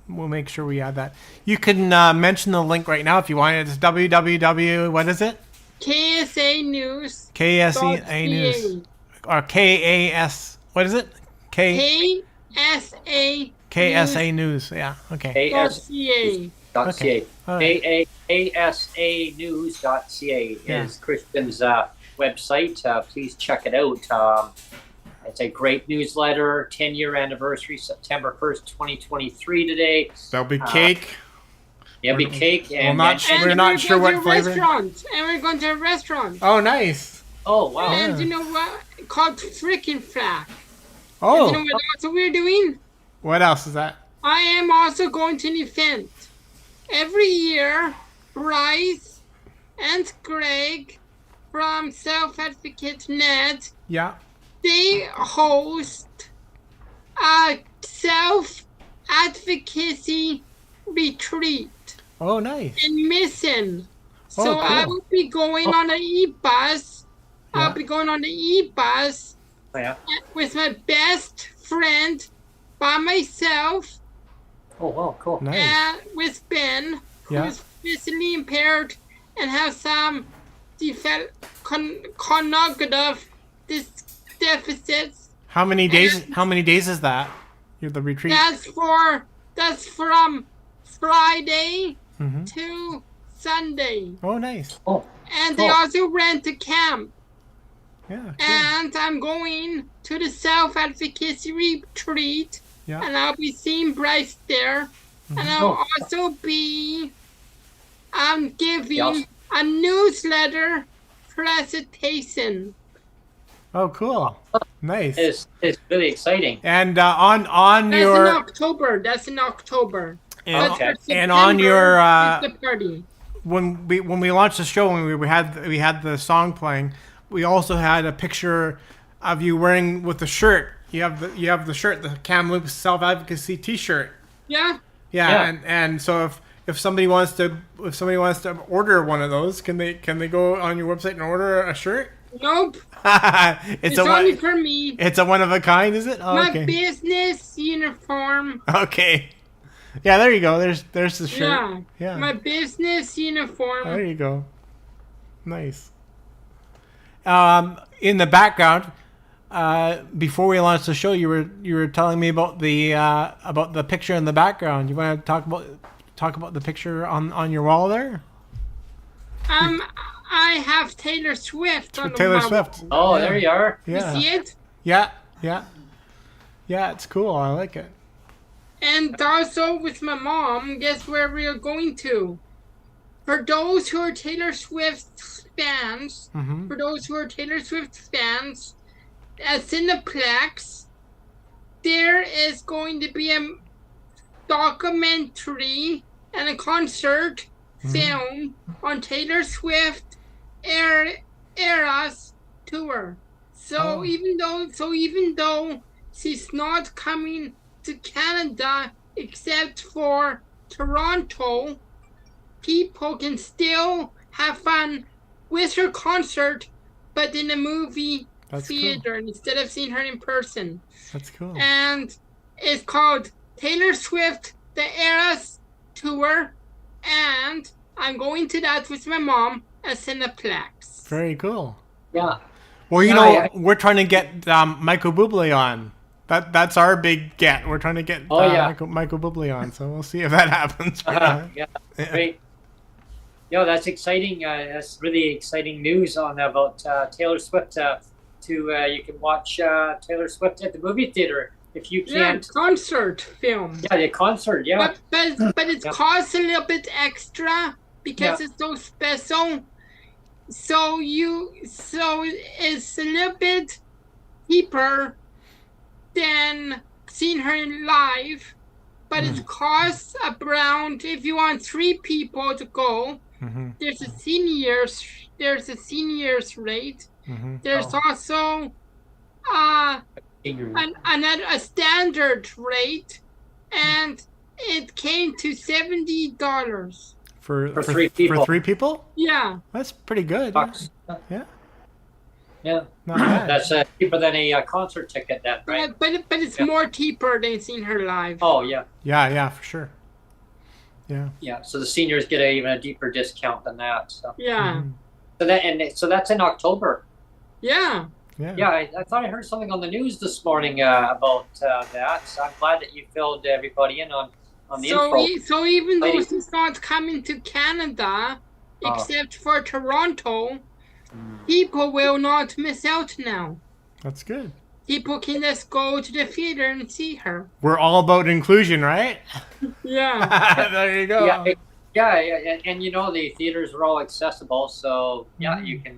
We'll make sure we add that. You can mention the link right now if you want. It's www. What is it? KSA News. KSA News. Or KAS. What is it? KSA. KSA News. Yeah. Okay. KSA.ca. Okay. KASAnews.ca is Krystian's website. Please check it out. It's a great newsletter. 10-year anniversary, September 1st, 2023 today. There'll be cake. There'll be cake. And we're not sure what flavor. And we're going to a restaurant. Oh, nice. Oh, wow. And you know what? Called Frickin' Flack. Oh. And you know what else we're doing? What else is that? I am also going to an event. Every year, Bryce and Greg from Self-Advocate Ned. Yeah. They host a self-advocacy retreat. Oh, nice. In Mission. Oh, so cool. I will be going on an e-bus. Yeah. I'll be going on the e-bus with my best friend by myself. Oh, wow, cool. Nice. With Ben, who's physically impaired and has some cognitive deficits. How many days? How many days is that? The retreat. That's from Friday to Sunday. Oh, nice. Oh, and they also rent a camp. Yeah. Cool. And I'm going to the self-advocacy retreat. Yeah. And I'll be seeing Bryce there. And I'll also be giving a newsletter presentation. Oh, cool. Nice. It's really exciting. And on That's your... That's in October. And on your party. when we launched the show, when we had the song playing, we also had a picture of you wearing with the shirt. You have the shirt, the Kamloops Self Advocacy T-shirt. Yeah. Yeah. And so if somebody wants to order one of those, can they go on your website and order a shirt? Nope. It's only for me. It's a one of a kind, is it? Oh, my okay. business uniform. Okay. Yeah, there you go. There's the shirt. Yeah. Yeah. My business uniform. There you go. Nice. In the background, before we launched the show, you were telling me about the picture in the background. You want to talk about the picture on your wall there? I have Taylor Swift on Taylor the Swift. Oh, yeah. There you are. Yeah. You see it? Yeah. It's cool. I like it. And also with my mom, guess where we are going to? For those who are Taylor Swift fans, at Cineplex, there is going to be a documentary and a concert film on Taylor Swift Eras tour. So even though she's not coming to Canada except for Toronto, people can still have fun with her concert, but in a movie theater instead of seeing her in person. That's cool. And it's called Taylor Swift The Eras Tour, and I'm going to that with my mom at Cineplex. Very cool. Yeah. Well, we're trying to get Michael Bublé on. That's our big get. We're trying to get Michael Bublé on, so we'll see if that happens. Great. Yeah, that's exciting. That's really exciting news about Taylor Swift. You can watch Taylor Swift at the movie theater if you can't. Yeah, concert film. Yeah, the concert. Yeah. But it costs a little bit extra because it's so special. So it's a little bit cheaper than seeing her in live, but it costs around, if you want 3 people to go, there's a seniors rate. There's also a standard rate, and it came to $70 for 3 people. For 3 people? Yeah, that's pretty good. Yeah. Not bad. That's cheaper than a concert ticket, right? But it's more cheaper than seeing her live. Oh yeah. Yeah, for sure. Yeah. Yeah. So the seniors get even a deeper discount than that. So. Yeah. So that's in October. Yeah. Yeah. I thought I heard something on the news this morning about that. So I'm glad that you filled everybody in on the info. So even though she's not coming to Canada, except for Toronto, people will not miss out now. That's good. People can just go to the theater and see her. We're all about inclusion, right? Yeah. There you go. Yeah, and the theaters are all accessible, so you can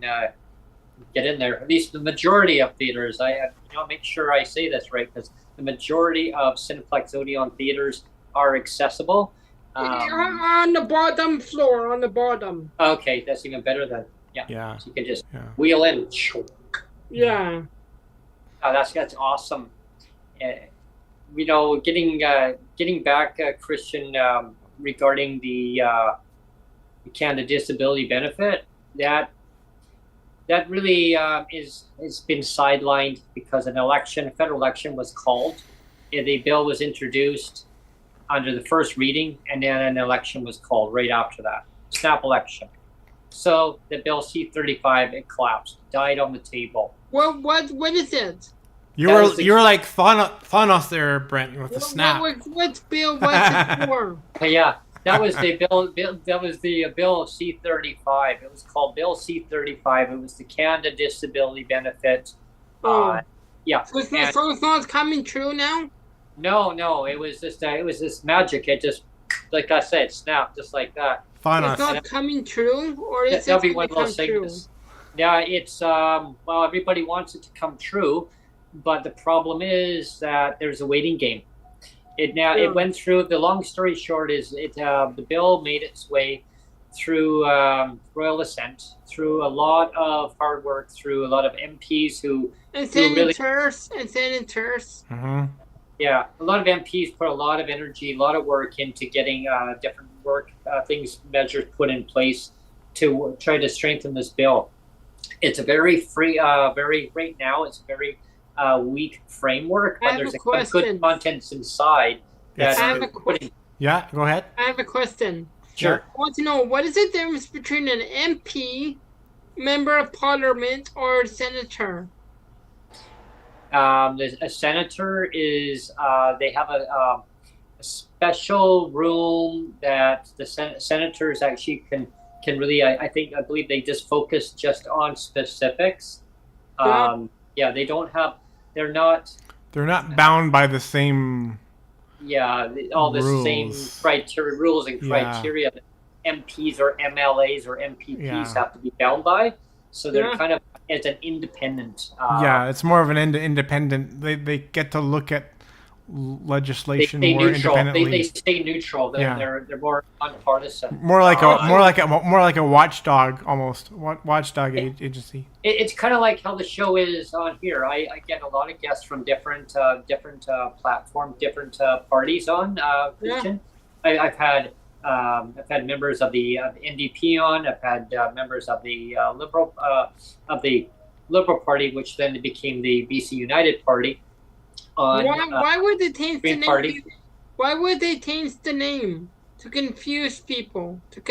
get in there. At least the majority of theaters. I make sure I say this right, because the majority of Cineplex Odeon theaters are accessible. On the bottom floor, on the bottom. Okay, that's even better then. Yeah. So you can just wheel in. Yeah. That's awesome. Getting back, Krystian, regarding the Canada Disability Benefit, that really has been sidelined because a federal election was called. The bill was introduced under the first reading, and then an election was called right after that. Snap election. So the bill C-35, it collapsed, died on the table. What is it? You were like Thanos there, Brent, with the snap. What bill was it for? Yeah, that was the bill. That was the bill C-35. It was called Bill C-35. It was the Canada Disability Benefit. Yeah. So it's not coming true now? No. It was just magic. It just, like I said, snapped just like that. Thanos. It's not coming true, or is that'll it be one of those things. Yeah, it's everybody wants it to come true, but the problem is that there's a waiting game. It went through. The long story short is the bill made its way through royal assent, through a lot of hard work, through a lot of MPs who senators. Mm-hmm. Yeah, a lot of MPs put a lot of energy, a lot of work into getting different measures put in place to try to strengthen this bill. It's a very right now. It's a very weak framework, but there's good contents inside. Yeah, go ahead. I have a question. Sure. I want to know, what is the difference between an MP, member of parliament, or a senator? A senator is they have a special room that the senators actually can really. I believe they just focus just on specifics. They don't have. They're not bound by the same. All the rules. same rules and criteria that MPs or MLAs or MPPs have to be bound by. So they're kind of as an independent. It's more of an independent. They get to look at legislation more independently. They stay neutral. They're more nonpartisan. More like a watchdog almost. Watchdog agency. It's kind of like how the show is on here. I get a lot of guests from different platforms, different parties on. Krystian. I've had members of the NDP on. I've had members of the Liberal Party, which then became the BC United Party. Why would they change the name? Party. Why would they change the name? To confuse people. That's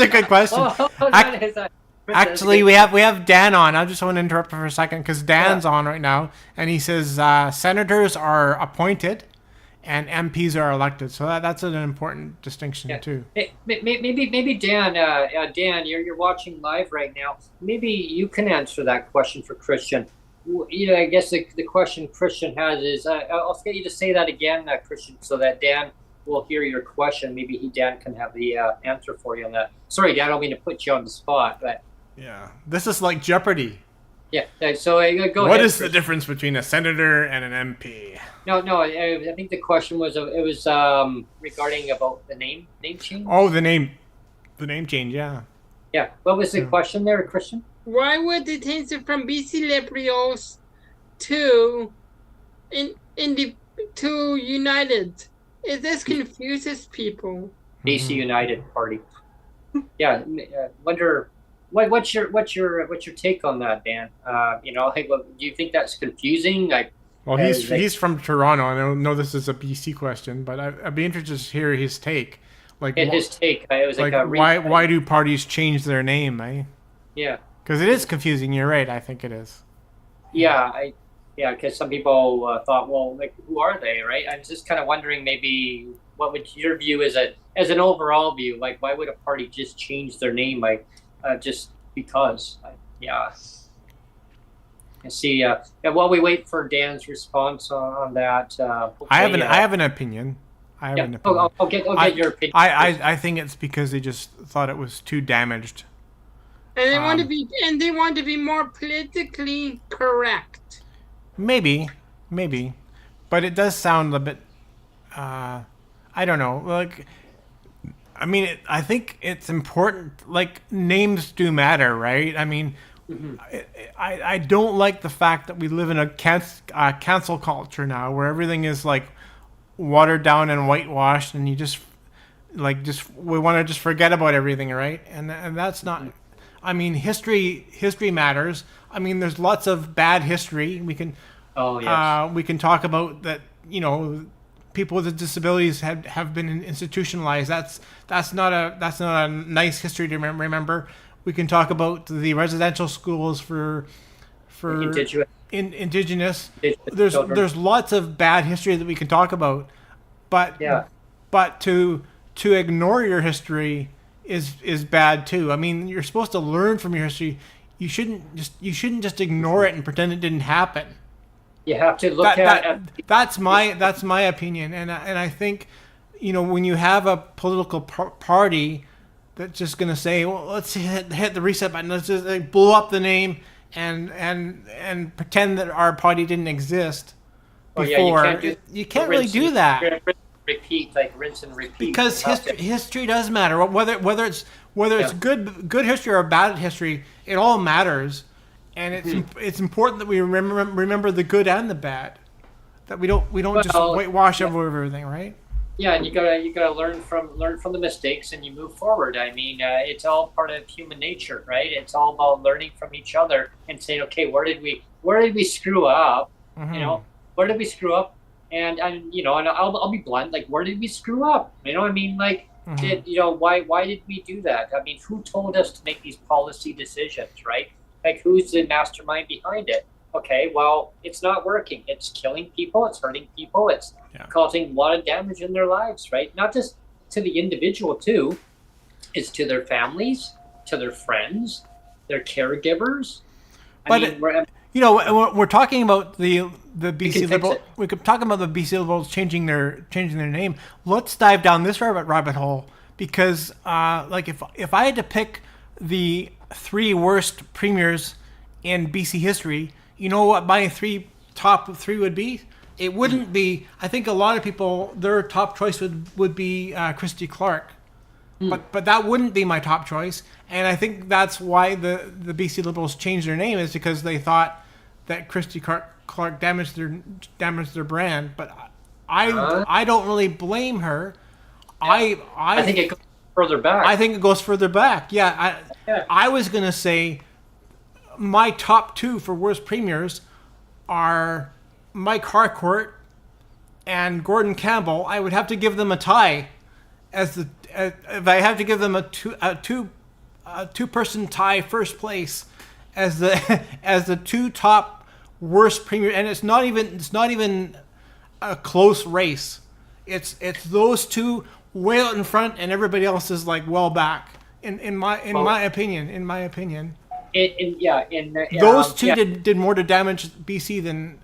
a good question. Actually, we have Dan on. I just want to interrupt for a second because Dan's on right now, and he says senators are appointed and MPs are elected. So that's an important distinction too. Maybe Dan, you're watching live right now. Maybe you can answer that question for Krystian. I guess the question Krystian has is, I'll get you to say that again, Krystian, so that Dan will hear your question. Maybe Dan can have the answer for you on that. Sorry, Dan, I don't mean to put you on the spot, but this is like Jeopardy. Yeah. So go ahead. What is the difference between a senator and an MP? No. I think the question was regarding about the name change. Oh, the name change. Yeah. Yeah. What was the question there, Krystian? Why would they change it from BC Liberals to United? This confuses people. BC United Party. Yeah. Wonder. What's your take on that, Dan? Do you think that's confusing? He's from Toronto. I don't know this is a BC question, but I'd be interested to hear his take. His take. It was why do parties change their name? Yeah. Because it is confusing. You're right. I think it is. Yeah. Because some people thought, well, who are they, right? I was just kind of wondering, maybe what would your view as an overall view? Why would a party just change their name? Just because. I see. While we wait for Dan's response on that, I have an opinion. I'll get your opinion. I think it's because they just thought it was too damaged. And they want to be more politically correct. Maybe, but it does sound a bit. I don't know. I think it's important. Names do matter, right? I don't like the fact that we live in a cancel culture now, where everything is watered down and whitewashed, and you we want to just forget about everything, right? And that's not. History matters. There's lots of bad history. We can. Oh yes. We can talk about that. People with disabilities have been institutionalized. That's not a nice history to remember. We can talk about the residential schools for indigenous. There's lots of bad history that we can talk about, but to ignore your history is bad too. You're supposed to learn from your history. You shouldn't just ignore it and pretend it didn't happen. You have to look at. That's my opinion, and I think, when you have a political party that's just going to say, well, let's hit the reset button, let's just blow up the name and pretend that our party didn't exist before. You can't really do that. Repeat, like rinse and repeat. Because history does matter. Whether it's good history or bad history, it all matters, and it's important that we remember the good and the bad, that we don't just whitewash over everything, right? Yeah, and you gotta learn from the mistakes, and you move forward. I mean, it's all part of human nature, right? It's all about learning from each other and saying, okay, where did we screw up? Mm-hmm. You know, where did we screw up? And you know, and I'll be blunt, like, where did we screw up? You know, I mean, like, why did we do that? I mean, who told us to make these policy decisions, right? Like, who's the mastermind behind it? Okay, well, it's not working. It's killing people. It's hurting people. It's causing a lot of damage in their lives, right? Not just to the individual, too. It's to their families, to their friends, their caregivers. We're talking about the BC Liberal. We could talk about the BC Liberals changing their name. Let's dive down this rabbit hole, because if I had to pick the 3 worst premiers in BC history, you know what my top three would be? It wouldn't be. I think a lot of people, their top choice would be Christy Clark, but that wouldn't be my top choice. And I think that's why the BC Liberals changed their name, is because they thought that Christy Clark damaged their brand. But I don't really blame her. Yeah. I think it goes further back. I think it goes further back. Yeah. I was gonna say my top 2 for worst premiers are Mike Harcourt and Gordon Campbell. I would have to give them a tie if I have to give them a two-person tie first place as the 2 top worst premier, and it's not even a close race. It's those 2 way out in front, and everybody else is like well back. In my opinion. Those two did more to damage BC than,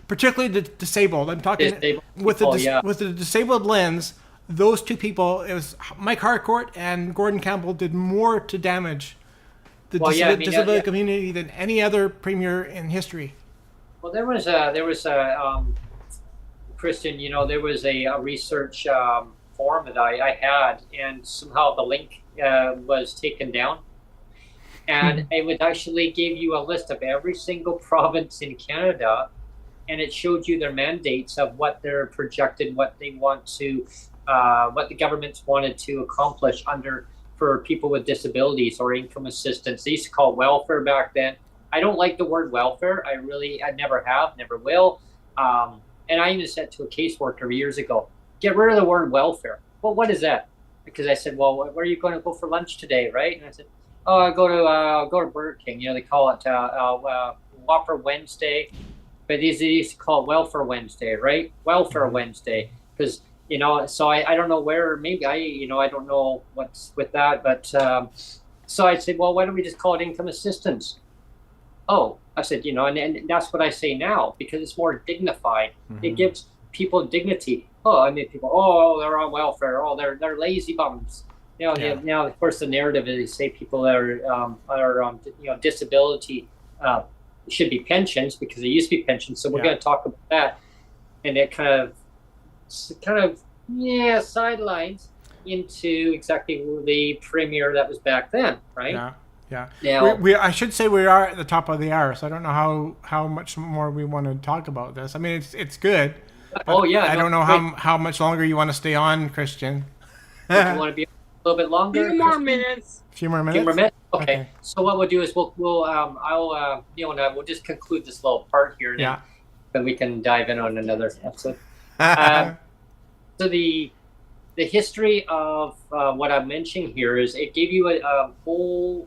particularly the disabled. I'm talking with the disabled lens. Those 2 people, it was Mike Harcourt and Gordon Campbell, did more to damage the disability community than any other premier in history. Well, there was Krystian. You know, there was a research forum that I had, and somehow the link was taken down. And it would actually give you a list of every single province in Canada, and it showed you their mandates of what they're projected, what they want to, what the governments wanted to accomplish for people with disabilities or income assistance. They used to call it welfare back then. I don't like the word welfare. I never have, never will. And I even said to a caseworker years ago, get rid of the word welfare. Well, what is that? Because I said, well, where are you going to go for lunch today, right? And I said, oh, I'll go to Burger King. You know, they call it Whopper Wednesday, but they used to call it Welfare Wednesday, right? Welfare Wednesday, because, you know, so I don't know where, maybe I don't know what's with that, but so I said, well, why don't we just call it income assistance? Oh, I said, you know, and that's what I say now, because it's more dignified. Mm-hmm. It gives people dignity. Oh, I mean, people, they're on welfare. Oh, they're lazy bums. You know, now of course the narrative is they say people that are on disability should be pensions, because they used to be pensions. So we're going to talk about that, and it kind of sidelines into exactly the premier that was back then, right? Yeah. Now, I should say we are at the top of the hour, so I don't know how much more we want to talk about this. I mean, it's good. I don't know how much longer you want to stay on, Krystian. You want to be a little bit longer? A few more minutes. Okay. So what we'll do is we'll just conclude this little part here, and then we can dive in on another episode. So the history of what I'm mentioning here is it gave you a whole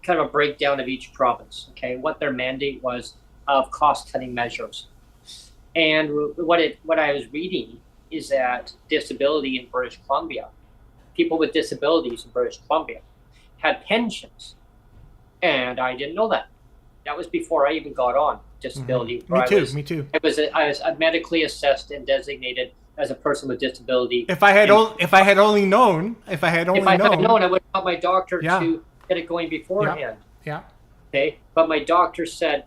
kind of a breakdown of each province, okay, what their mandate was of cost-cutting measures. And what I was reading is that disability in British Columbia, people with disabilities in British Columbia had pensions. And I didn't know that. That was before I even got on disability. Mm-hmm. Me too. I was medically assessed and designated as a person with disability. If I had only known, I would have got my doctor to get it going beforehand. Yeah. Okay, but my doctor said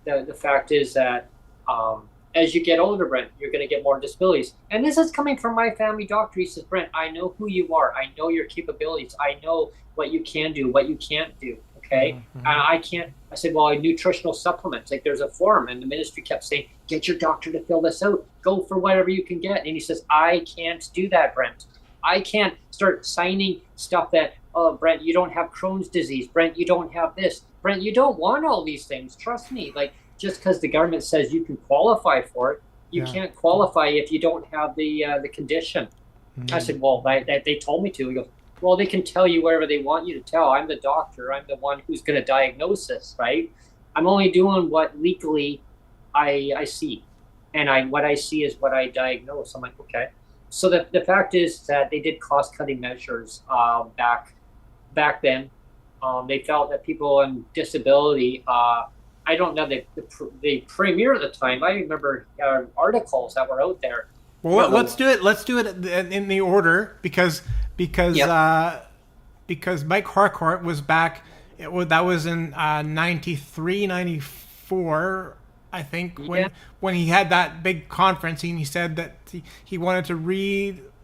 the fact is that as you get older, Brent, you're going to get more disabilities. And this is coming from my family doctor. He says, Brent, I know who you are. I know your capabilities. I know what you can do, what you can't do. Okay. And I said, well, nutritional supplements, like there's a form, and the ministry kept saying, get your doctor to fill this out. Go for whatever you can get. And he says, I can't do that, Brent. I can't start signing stuff that, oh, Brent, you don't have Crohn's disease. Brent, you don't have this. Brent, you don't want all these things. Trust me. Like, just because the government says you can qualify for it, you can't qualify if you don't have the condition. I said, well, they told me to. He goes, well, they can tell you whatever they want you to tell. I'm the doctor. I'm the one who's going to diagnose this, right? I'm only doing what legally I see. And what I see is what I diagnose. I'm like, okay. So the fact is that they did cost-cutting measures back then. They felt that people on disability, I don't know the premier at the time. I remember articles that were out there. Well, let's do it. Let's do it in the order because Mike Harcourt was back. That was in 93, 94, I think, when he had that big conference, and he said that he wanted to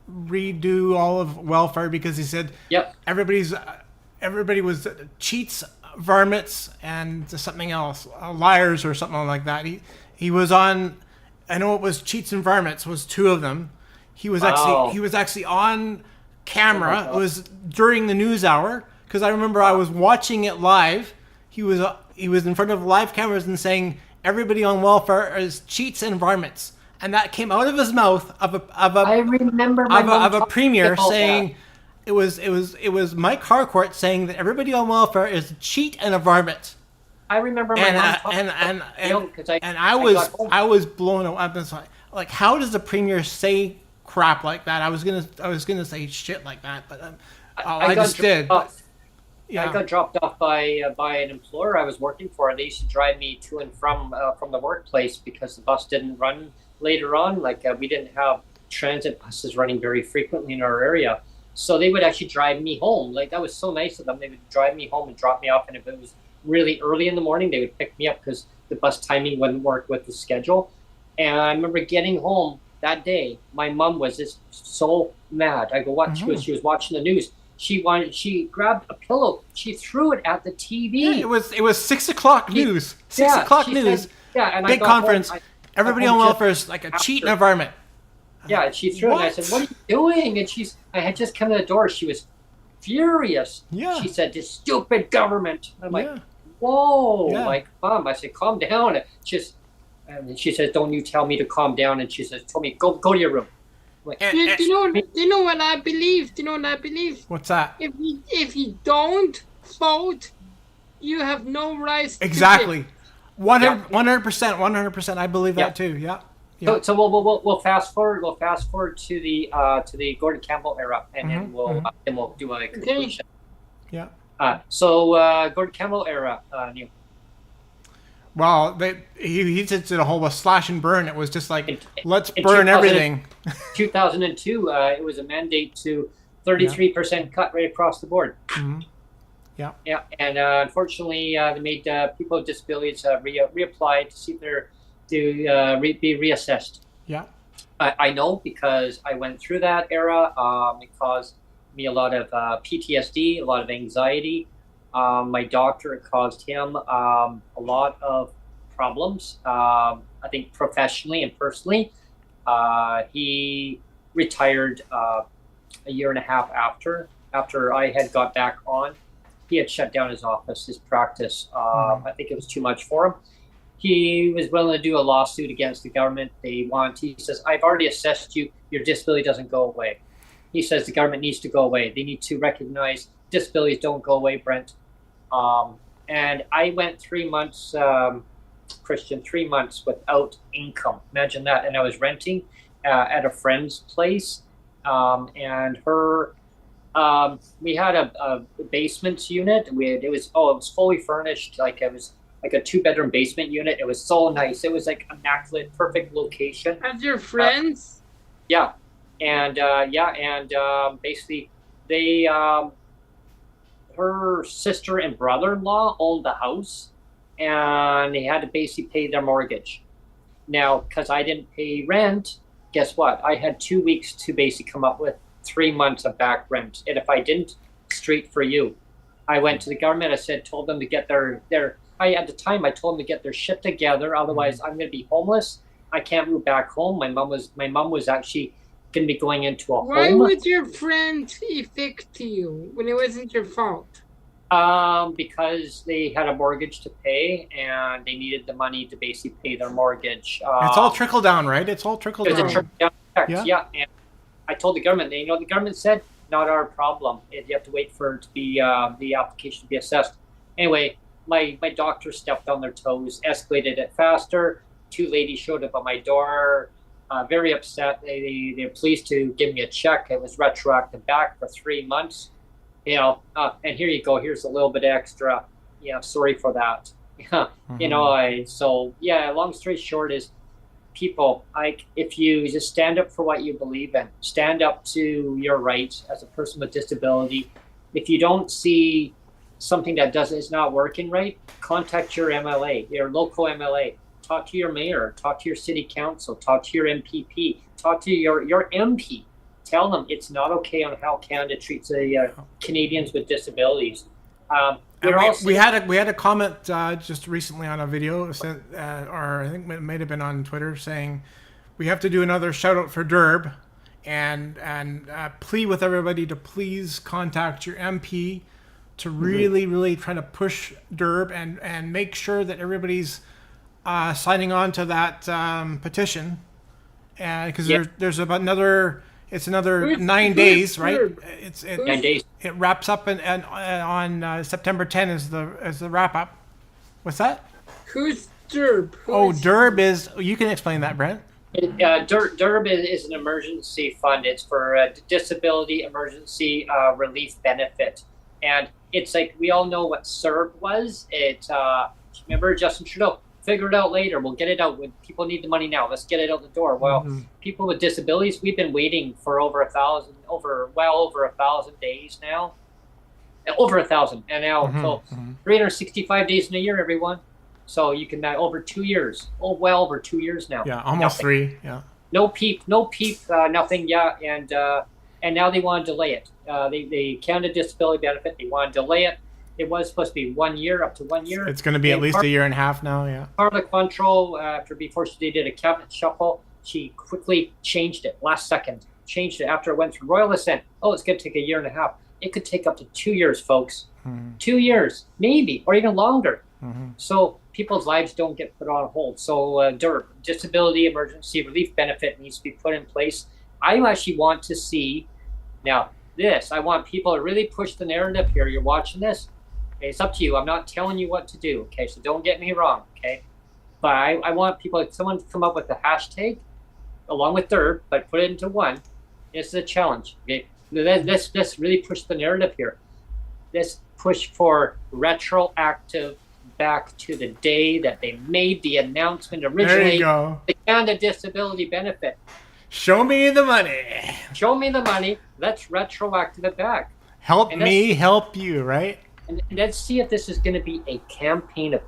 redo all of welfare because he said everybody was cheats, varmints, and something else, liars or something like that. He was on, I know it was cheats and varmints was two of them. He was actually on camera. It was during the news hour because I remember I was watching it live. He was in front of live cameras and saying everybody on welfare is cheats and varmints, and that came out of his mouth of a premier saying. That. It was Mike Harcourt saying that everybody on welfare is a cheat and a varmint. I remember my mom and I was blown away. I was like, how does the premier say crap like that? I was gonna say shit like that, but I just did. I got dropped off by an employer I was working for. They used to drive me to and from the workplace because the bus didn't run later on. Like we didn't have transit buses running very frequently in our area. So they would actually drive me home. Like that was so nice of them. They would drive me home and drop me off. And if it was really early in the morning, they would pick me up because the bus timing wouldn't work with the schedule. And I remember getting home that day. My mom was just so mad. I go, what? She was watching the news. She grabbed a pillow. She threw it at the TV. Yeah, it was 6 o'clock news. 6 o'clock news. Said, and big conference. Everybody on welfare is like a cheat and a varmint. Yeah, and she threw it, and I said, what are you doing? And I had just come to the door. She was furious. Yeah. She said, this stupid government. I'm like, whoa, like, Mom. I said, calm down. And she says, don't you tell me to calm down. And she says, tell me, go to your room. Like, do you know what I believe? Do you know what I believe? What's that? If you don't vote, you have no rights. Exactly. 100%. I believe that too. Yeah. Yeah. So we'll fast forward. We'll fast forward to the Gordon Campbell era, and then we'll do a conclusion. Yeah. So Gordon Campbell era, Neil. Well, he did a whole slash and burn. It was just like let's burn everything. 2002, it was a mandate to 33% cut right across the board. Mm-hmm. Yeah. Yeah, and unfortunately, they made people with disabilities reapply to see if they're be reassessed. Yeah. I know because I went through that era. It caused me a lot of PTSD, a lot of anxiety. My doctor, it caused him a lot of problems, I think professionally and personally. He retired a year and a half after I had got back on. He had shut down his office, his practice. I think it was too much for him. He was willing to do a lawsuit against the government. He says, I've already assessed you. Your disability doesn't go away. He says the government needs to go away. They need to recognize disabilities don't go away, Brent. And I went 3 months, Krystian, 3 months without income. Imagine that. And I was renting at a friend's place. And we had a basement unit. It was fully furnished. Like it was like a 2-bedroom basement unit. It was so nice. It was like immaculate, perfect location. As your friends? Yeah. And basically they her sister and brother-in-law owned the house, and they had to basically pay their mortgage. Now, because I didn't pay rent, guess what? I had 2 weeks to basically come up with 3 months of back rent. And if I didn't, straight for you. I went to the government. I told them to get at the time, I told them to get their shit together. Otherwise, I'm going to be homeless. I can't move back home. My mom was actually going to be going into a home. Why would your friend evict you when it wasn't your fault? Because they had a mortgage to pay and they needed the money to basically pay their mortgage. It's all trickle down, right? It's all trickle down. It was a trickle down effect, yeah. And I told the government, the government said, not our problem. You have to wait for it to be the application to be assessed. Anyway, my doctor stepped on their toes, escalated it faster. 2 ladies showed up at my door, very upset. They're pleased to give me a check. It was retroactive back for 3 months. And here you go. Here's a little bit extra. Yeah, sorry for that. Mm-hmm. Long story short is, people, if you just stand up for what you believe in, stand up to your rights as a person with disability. If you don't see something that is not working right, contact your MLA, your local MLA. Talk to your mayor, talk to your city council, talk to your MPP, talk to your MP. Tell them it's not okay on how Canada treats Canadians with disabilities. We had a comment just recently on a video sent, or I think it might have been on Twitter, saying we have to do another shout out for DERB, and plea with everybody to please contact your MP to really, really try to push DERB and make sure that everybody's signing on to that petition, because there's about another. It's another 9 days, right? 9 days. It wraps up on September 10 is the wrap up. What's that? Who's DERB? DERB is. You can explain that, Brent. DERB is an emergency fund. It's for disability emergency relief benefit, and it's like we all know what CERB was. Remember Justin Trudeau. Figure it out later. We'll get it out when people need the money now. Let's get it out the door. Well, people with disabilities, we've been waiting for well over 1,000 days now. Over 1,000. And now, 365 days in a year, everyone. So you can, over 2 years. Well over 2 years now. Yeah, almost nothing. 3. Yeah. No peep, nothing. Yeah. And now they want to delay it. The Canada Disability Benefit, they want to delay it. It was supposed to be 1 year, up to 1 year. It's going to be at least a year and a half now, yeah. Parliament control, before she did a cabinet shuffle, she quickly changed it last second. Changed it after it went through royal assent. Oh, it's going to take a year and a half. It could take up to 2 years, folks. 2 years, maybe, or even longer. So people's lives don't get put on hold. So DERB, Disability Emergency Relief Benefit, needs to be put in place. I actually want to see, now this, I want people to really push the narrative here. You're watching this. Okay, it's up to you. I'm not telling you what to do. Okay, so don't get me wrong. Okay, but I want someone to come up with a hashtag along with DERB, but put it into one. This is a challenge. Okay, let's really push the narrative here. Let's push for retroactive back to the day that they made the announcement originally. There you go. The Canada Disability Benefit. Show me the money. Show me the money. Let's retroactive it back. Help me help you, right? And let's see if this is going to be a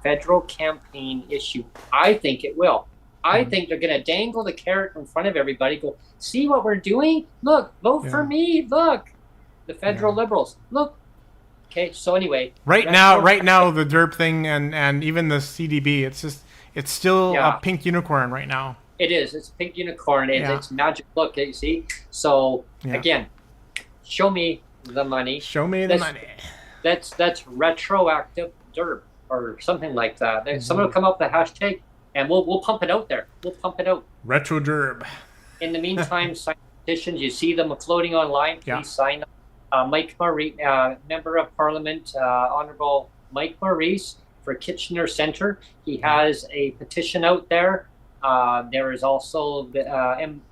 federal campaign issue. I think it will. I think they're going to dangle the carrot in front of everybody. Go, see what we're doing? Look, vote for me. Look, the federal Liberals. Look. Okay, so anyway. Right now, the DERB thing and even the CDB, it's still a pink unicorn right now. It is. It's a pink unicorn. It's magic. Look, you see? So, again, show me the money. Show me the money. That's retroactive DERB or something like that. Someone will come up with a hashtag, and we'll pump it out there. We'll pump it out. Retro DERB. In the meantime, sign petitions. You see them floating online. Please sign them. Mike Maurice, Member of Parliament, Honourable Mike Maurice for Kitchener Centre. He has a petition out there. There is also the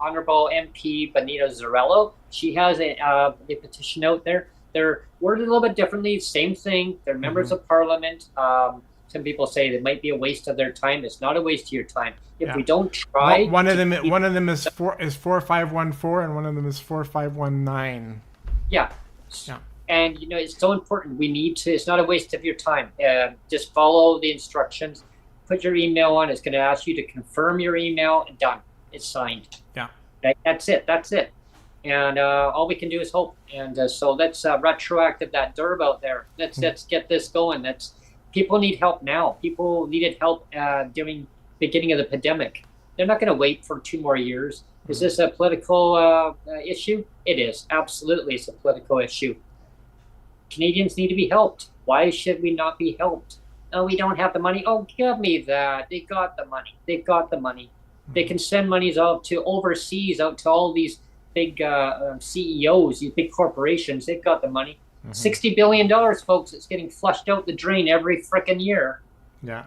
Honourable MP Benita Zarello. She has a petition out there. They're worded a little bit differently. Same thing. They're members of Parliament. Some people say it might be a waste of their time. It's not a waste of your time. If we don't try, one of them is 4514, and one of them is 4519. Yeah. And, you know, it's so important. We need to, it's not a waste of your time. Just follow the instructions, put your email on. It's going to ask you to confirm your email, and done. It's signed. Yeah. Okay? That's it. That's it. And all we can do is hope. And so let's retroactive that DERB out there. Let's get this going. People need help now. People needed help during beginning of the pandemic. They're not going to wait for 2 more years. Is this a political issue? It is. Absolutely, it's a political issue. Canadians need to be helped. Why should we not be helped? Oh, we don't have the money. Oh, give me that. They got the money. They've got the money. They can send monies out to overseas, out to all these big CEOs, these big corporations. They've got the money. $60 billion, folks. It's getting flushed out the drain every frickin' year. Yeah.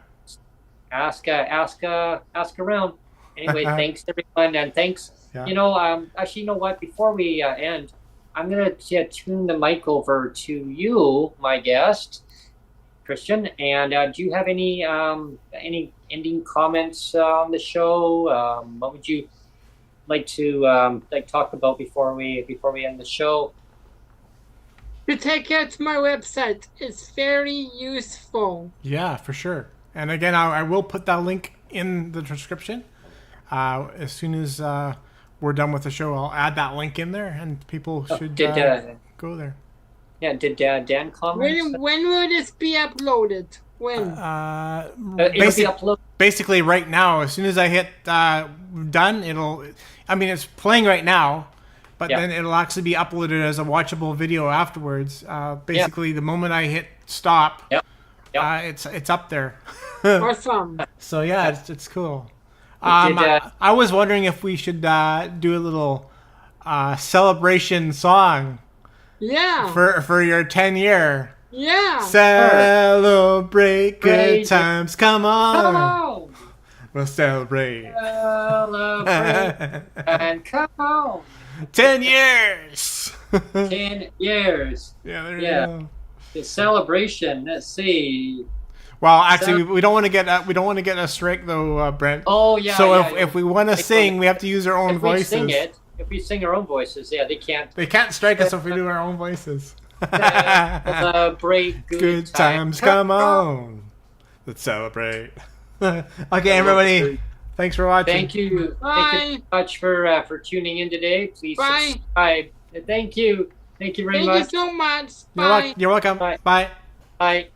Ask around. Anyway, thanks everyone, and thanks. Yeah. You know, actually, you know what? Before we end, I'm gonna tune the mic over to you, my guest, Krystian. And do you have any ending comments on the show? What would you like to talk about before we end the show? Check out my website. It's very useful. Yeah, for sure. And again, I will put that link in the description. As soon as we're done with the show, I'll add that link in there, and people should go there. Yeah, did Dan comment? When will this be uploaded? When? Basically right now. As soon as I hit done, it's playing right now, but then it'll actually be uploaded as a watchable video afterwards. Basically, the moment I hit stop, it's up there. Awesome. So yeah, it's cool. I was wondering if we should do a little celebration song. Yeah. For your 10-year. Yeah. Celebrate good times. Come on. We'll celebrate. Celebrate. And come on. 10 years. 10 years. Yeah, there you go. The celebration. Let's see. Well, actually, we don't want to get a strike though, Brent. Oh yeah. So if we want to sing, we have to use our own voices. If we sing our own voices, they can't. They can't strike us if we do our own voices. Celebrate good times. Come on, let's celebrate. Okay, everybody. Thanks for watching. Thank you. Bye. Thank you so much for tuning in today. Please subscribe. Thank you. Thank you very much. Thank you so much. Bye. You're welcome. Bye. Bye. Bye.